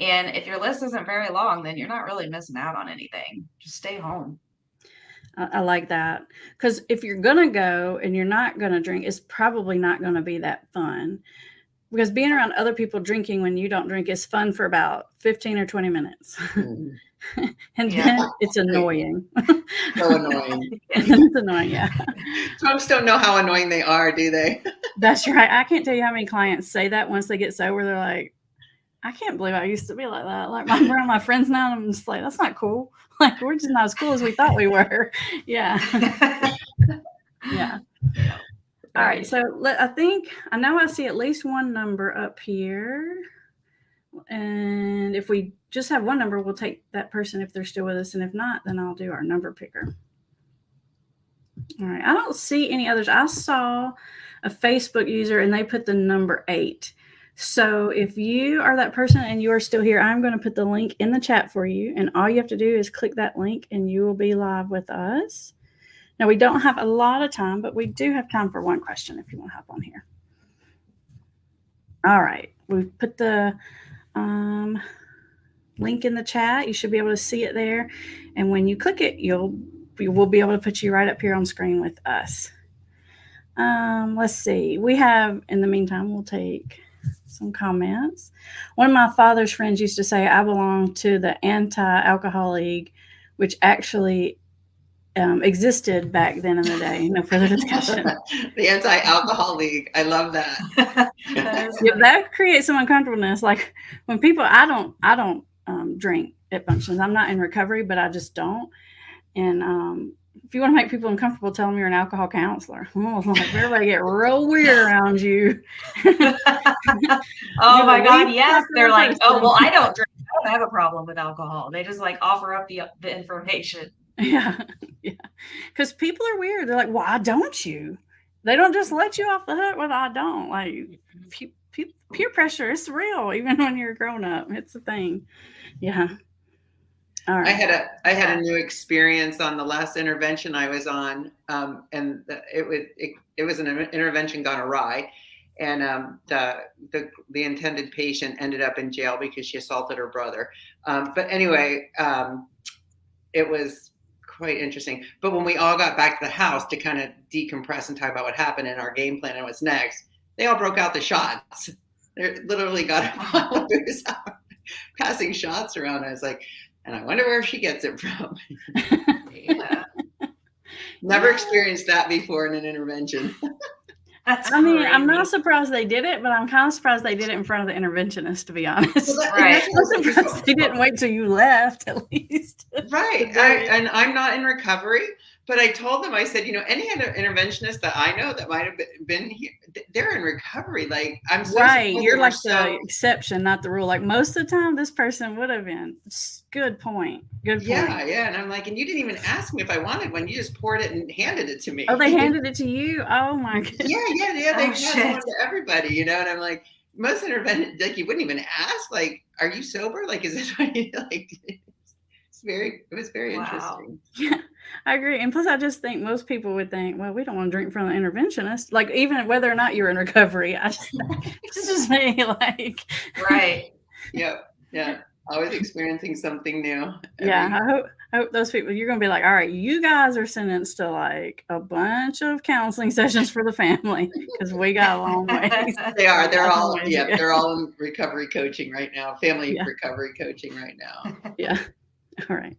And if your list isn't very long, then you're not really missing out on anything. Just stay home. I like that. Because if you're going to go and you're not going to drink, it's probably not going to be that fun. Because being around other people drinking when you don't drink is fun for about 15 or 20 minutes. Mm-hmm. And then it's annoying. So annoying. And then it's annoying, yeah. Folks don't know how annoying they are, do they? That's right. I can't tell you how many clients say that once they get sober. They're like, I can't believe I used to be like that. Like around my friends now, and I'm just like, that's not cool. Like, we're just not as cool as we thought we were. Yeah. Yeah. All right, so I know I see at least one number up here. And if we just have one number, we'll take that person if they're still with us. And if not, then I'll do our number picker. All right, I don't see any others. I saw a Facebook user and they put the number 8. So if you are that person and you are still here, I'm going to put the link in the chat for you. And all you have to do is click that link and you will be live with us. Now, we don't have a lot of time, but we do have time for one question if you want to hop on here. All right. We've put the link in the chat. You should be able to see it there. And when you click it, we'll be able to put you right up here on screen with us. Let's see. We have, in the meantime, we'll take some comments. One of my father's friends used to say, I belong to the Anti-Alcohol League, which actually existed back then in the day. No further discussion. The Anti-Alcohol League. I love that. That creates some uncomfortableness. Like when people, I don't drink at functions. I'm not in recovery, but I just don't. And if you want to make people uncomfortable, tell them you're an alcohol counselor. Like everybody get real weird around you. Oh my God, yes. They're like, oh, well, I don't drink. I don't have a problem with alcohol. They just like offer up the information. Yeah. Because people are weird. They're like, why don't you? They don't just let you off the hook with I don't. Like peer pressure, it's real, even when you're grown up. It's a thing. Yeah. All right. I had a new experience on the last intervention I was on, and it was an intervention gone awry, and the intended patient ended up in jail because she assaulted her brother. But anyway, it was quite interesting. But when we all got back to the house to kind of decompress and talk about what happened and our game plan and what's next, they all broke out the shots. They literally got a booze out, passing shots around. I was like, and I wonder where she gets it from. Yeah. Never experienced that before in an intervention. That's I mean, I'm crazy. not surprised they did it, but I'm kind of surprised they did it in front of the interventionist, to be honest. Well, Right. I'm surprised they didn't wait till you left, at least. Right. And I'm not in recovery, but I told them, I said, any interventionist that I know that might have been here, they're in recovery. Like, I'm so Right. surprised You're they were like so- the exception, not the rule. Like most of the time, this person would have been. Good point. Good point. Yeah. And I'm like, and you didn't even ask me if I wanted one. You just poured it and handed it to me. Oh, they handed it to you? Oh my goodness. Yeah. They Oh, passed shit. one to everybody, and I'm like, most interventions, like, you wouldn't even ask, like, are you sober? Like, is this what you like? It was very Wow. interesting. Yeah, I agree. And plus, I just think most people would think, well, we don't want to drink from the interventionist. Like, even whether or not you're in recovery, this is just me. Like, Right. Yeah. Always experiencing something new. yeah, I hope those people, you're going to be like, all right, you guys are sentenced to like a bunch of counseling sessions for the family because we got a long ways. They are. They're all. Ways to Yeah. go. They're all in recovery coaching right now. Family Yeah. recovery coaching right now. Yeah. All right.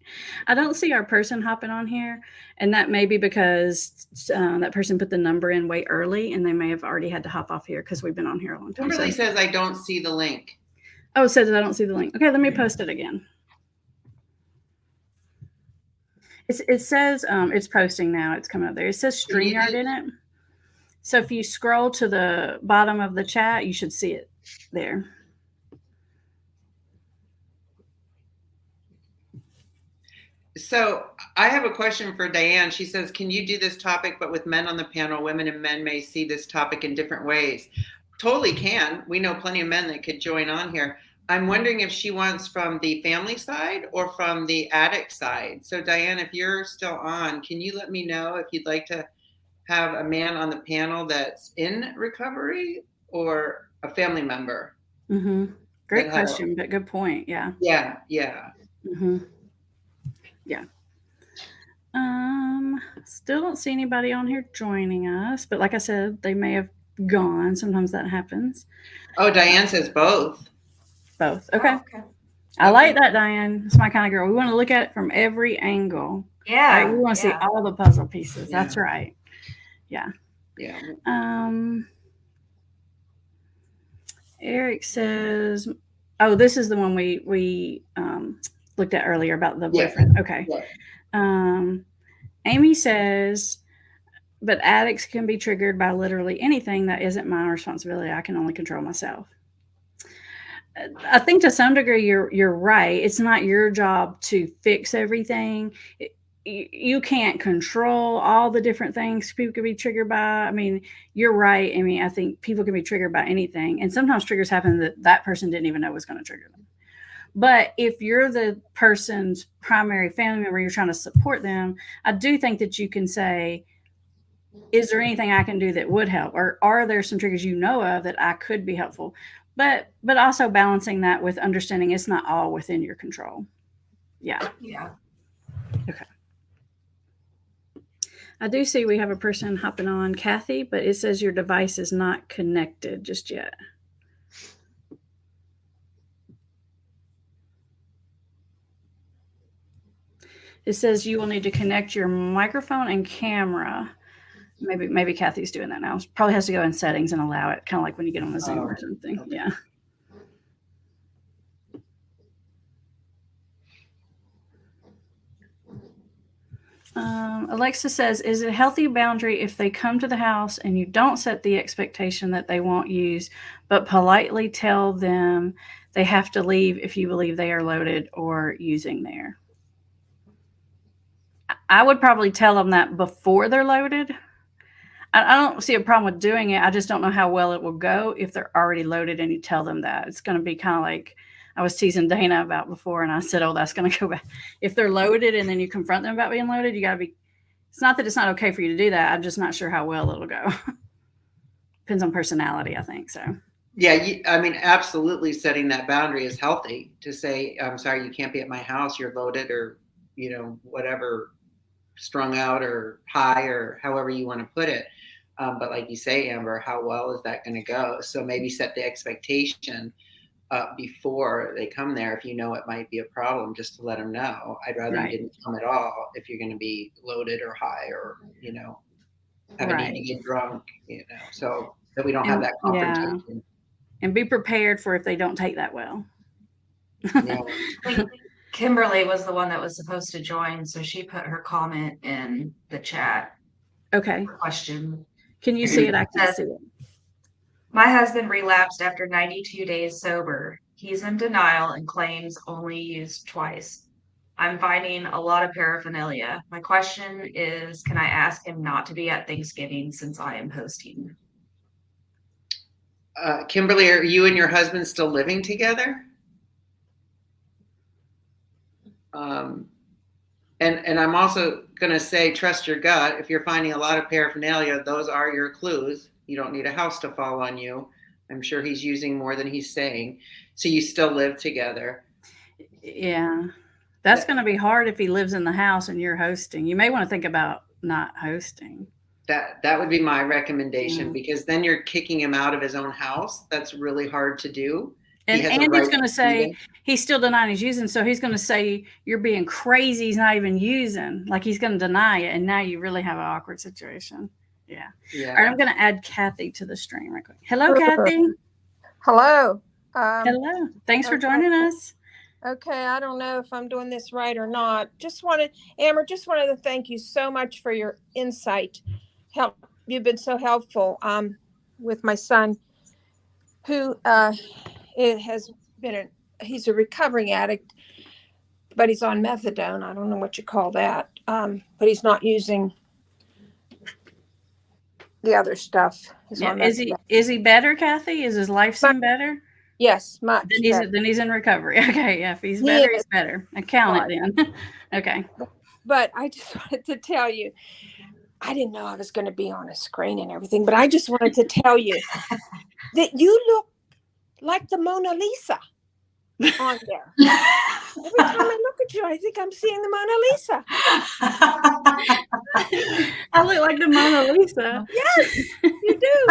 I don't see our person hopping on here, and that may be because that person put the number in way early, and they may have already had to hop off here because we've been on here a long time. Kimberly So. says I don't see the link. Oh, it says I don't see the link. Okay, let me post it again. It says it's posting now. It's coming up there. It says StreamYard in it. So if you scroll to the bottom of the chat, you should see it there. So I have a question for Diane. She says, can you do this topic, but with men on the panel, women and men may see this topic in different ways? Totally can. We know plenty of men that could join on here. I'm wondering if she wants from the family side or from the addict side. So Diane, if you're still on, can you let me know if you'd like to have a man on the panel that's in recovery or a family member? Mm-hmm. Great That question, but good point. Yeah. Yeah. Mm-hmm. Yeah. Still don't see anybody on here joining us, but like I said, they may have gone. Sometimes that happens. Oh, Diane says both. Both. Okay. Oh, okay. I like that, Diane. It's my kind of girl. We want to look at it from every angle. Yeah. Right? We want to see yeah. all the puzzle pieces. Yeah. That's right. Yeah. Eric says, oh, this is the one we looked at earlier about the boyfriend. Okay. Yeah. Amy says, but addicts can be triggered by literally anything that isn't my responsibility. I can only control myself. I think to some degree you're right. It's not your job to fix everything. You can't control all the different things people can be triggered by. I mean, you're right. I mean, I think people can be triggered by anything. And sometimes triggers happen that person didn't even know was going to trigger them. But if you're the person's primary family member, you're trying to support them, I do think that you can say, is there anything I can do that would help? Or are there some triggers you know of that I could be helpful? But also balancing that with understanding it's not all within your control. Yeah. Yeah. Okay. I do see we have a person hopping on, Kathy, but it says your device is not connected just yet. It says you will need to connect your microphone and camera. Maybe Kathy's doing that now. Probably has to go in settings and allow it, kind of like when you get on a Zoom or something. Okay. Yeah. Alexa says, is it a healthy boundary if they come to the house and you don't set the expectation that they won't use, but politely tell them they have to leave if you believe they are loaded or using there? I would probably tell them that before they're loaded. I don't see a problem with doing it. I just don't know how well it will go if they're already loaded and you tell them that. It's going to be kind of like I was teasing Dana about before, and I said, oh, that's going to go back. If they're loaded and then you confront them about being loaded, you got to be, it's not that it's not okay for you to do that. I'm just not sure how well it'll go. Depends on personality, I think. So. Yeah, I mean, absolutely setting that boundary is healthy to say, I'm sorry, you can't be at my house. You're loaded or, whatever, strung out or high or however you want to put it. But like you say, Amber, how well is that going to go? So maybe set the expectation before they come there. If you know it might be a problem, just to let them know. I'd rather Right. you didn't come at all if you're going to be loaded or high or, have a need to get drunk, so that we don't have that confrontation. And be prepared for if they don't take that well. Yeah. I think Kimberly was the one that was supposed to join, so she put her comment in the chat. Okay. Question. Can you see it? I can see it. My husband relapsed after 92 days sober. He's in denial and claims only used twice. I'm finding a lot of paraphernalia. My question is, can I ask him not to be at Thanksgiving since I am hosting? Kimberly, are you and your husband still living together? And I'm also going to say, trust your gut. If you're finding a lot of paraphernalia, those are your clues. You don't need a house to fall on you. I'm sure he's using more than he's saying. So you still live together. Yeah. That's going to be hard if he lives in the house and you're hosting. You may want to think about not hosting. That would be my recommendation, because then you're kicking him out of his own house. That's really hard to do. And Andy's going to say he's still denying he's using. So he's going to say you're being crazy. He's not even using. Like he's going to deny it. And now you really have an awkward situation. Yeah. All right, I'm going to add Kathy to the stream right quick. Hello, Kathy. Hello. Hello. Thanks for joining us. Okay, I don't know if I'm doing this right or not. Amber, just wanted to thank you so much for your insight. You've been so helpful with my son, who he's a recovering addict, but he's on methadone. I don't know what you call that, but he's not using the other stuff. Is he better, Kathy? Is his life seem better? Yes, much. Then he's in recovery. Okay, yeah. If he's better, he's better. I count it then. Okay. But I just wanted to tell you, I didn't know I was going to be on a screen and everything, but I just wanted to tell you that you look like the Mona Lisa on there. Every time I look at you, I think I'm seeing the Mona Lisa. I look like the Mona Lisa. Yes, you do.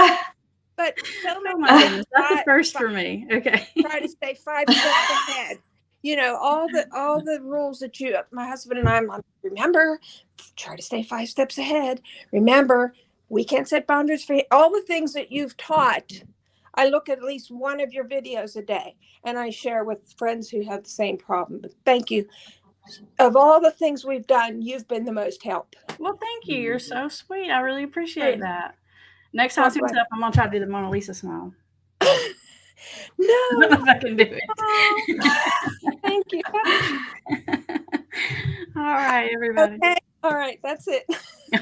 But oh my goodness, that's the first for me. Okay. Try to stay 5 steps ahead. All the rules that my husband and I remember. Try to stay 5 steps ahead. Remember, we can't set boundaries for all the things that you've taught. I look at least one of your videos a day, and I share with friends who have the same problem. But thank you. Of all the things we've done, you've been the most help. Well, thank you. You're so sweet. I really appreciate that. Next time I see myself, I'm going to try to do the Mona Lisa smile. No. I don't know if I can do it. Oh, thank you. All right, everybody. Okay. All right. That's it.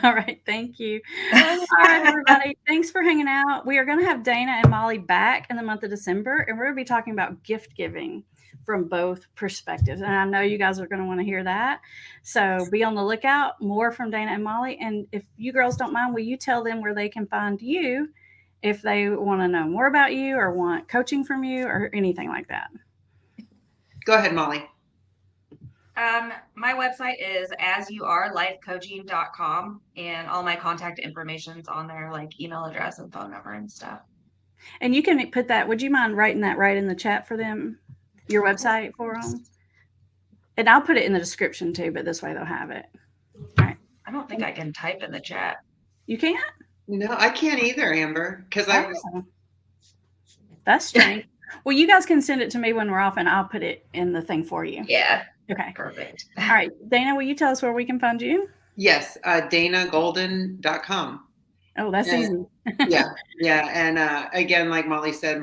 All right. Thank you. All right, everybody. Thanks for hanging out. We are going to have Dana and Molly back in the month of December, and we're going to be talking about gift giving from both perspectives. And I know you guys are going to want to hear that. So be on the lookout. More from Dana and Molly. And if you girls don't mind, will you tell them where they can find you if they want to know more about you or want coaching from you or anything like that? Go ahead, Molly. My website is asyouarelifecoaching.com, and all my contact information's on there, like email address and phone number and stuff. And you can put that, would you mind writing that right in the chat for them, your website for them? And I'll put it in the description too, but this way they'll have it. All right. I don't think I can type in the chat. You can't? No, I can't either, Amber, because That's strange. Well, you guys can send it to me when we're off, and I'll put it in the thing for you. Yeah. Okay. Perfect. All right. Dana, will you tell us where we can find you? Yes, danagolden.com. Oh, that's easy. Yeah. And again, like Molly said,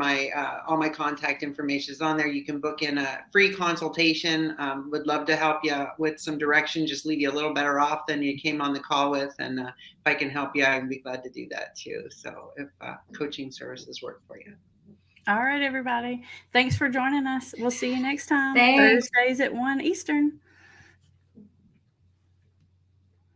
all my contact information is on there. You can book in a free consultation. Would love to help you with some direction, just leave you a little better off than you came on the call with. And if I can help you, I'd be glad to do that too. So if coaching services work for you. All right, everybody. Thanks for joining us. We'll see you next time. Thanks. Thursdays at 1 Eastern.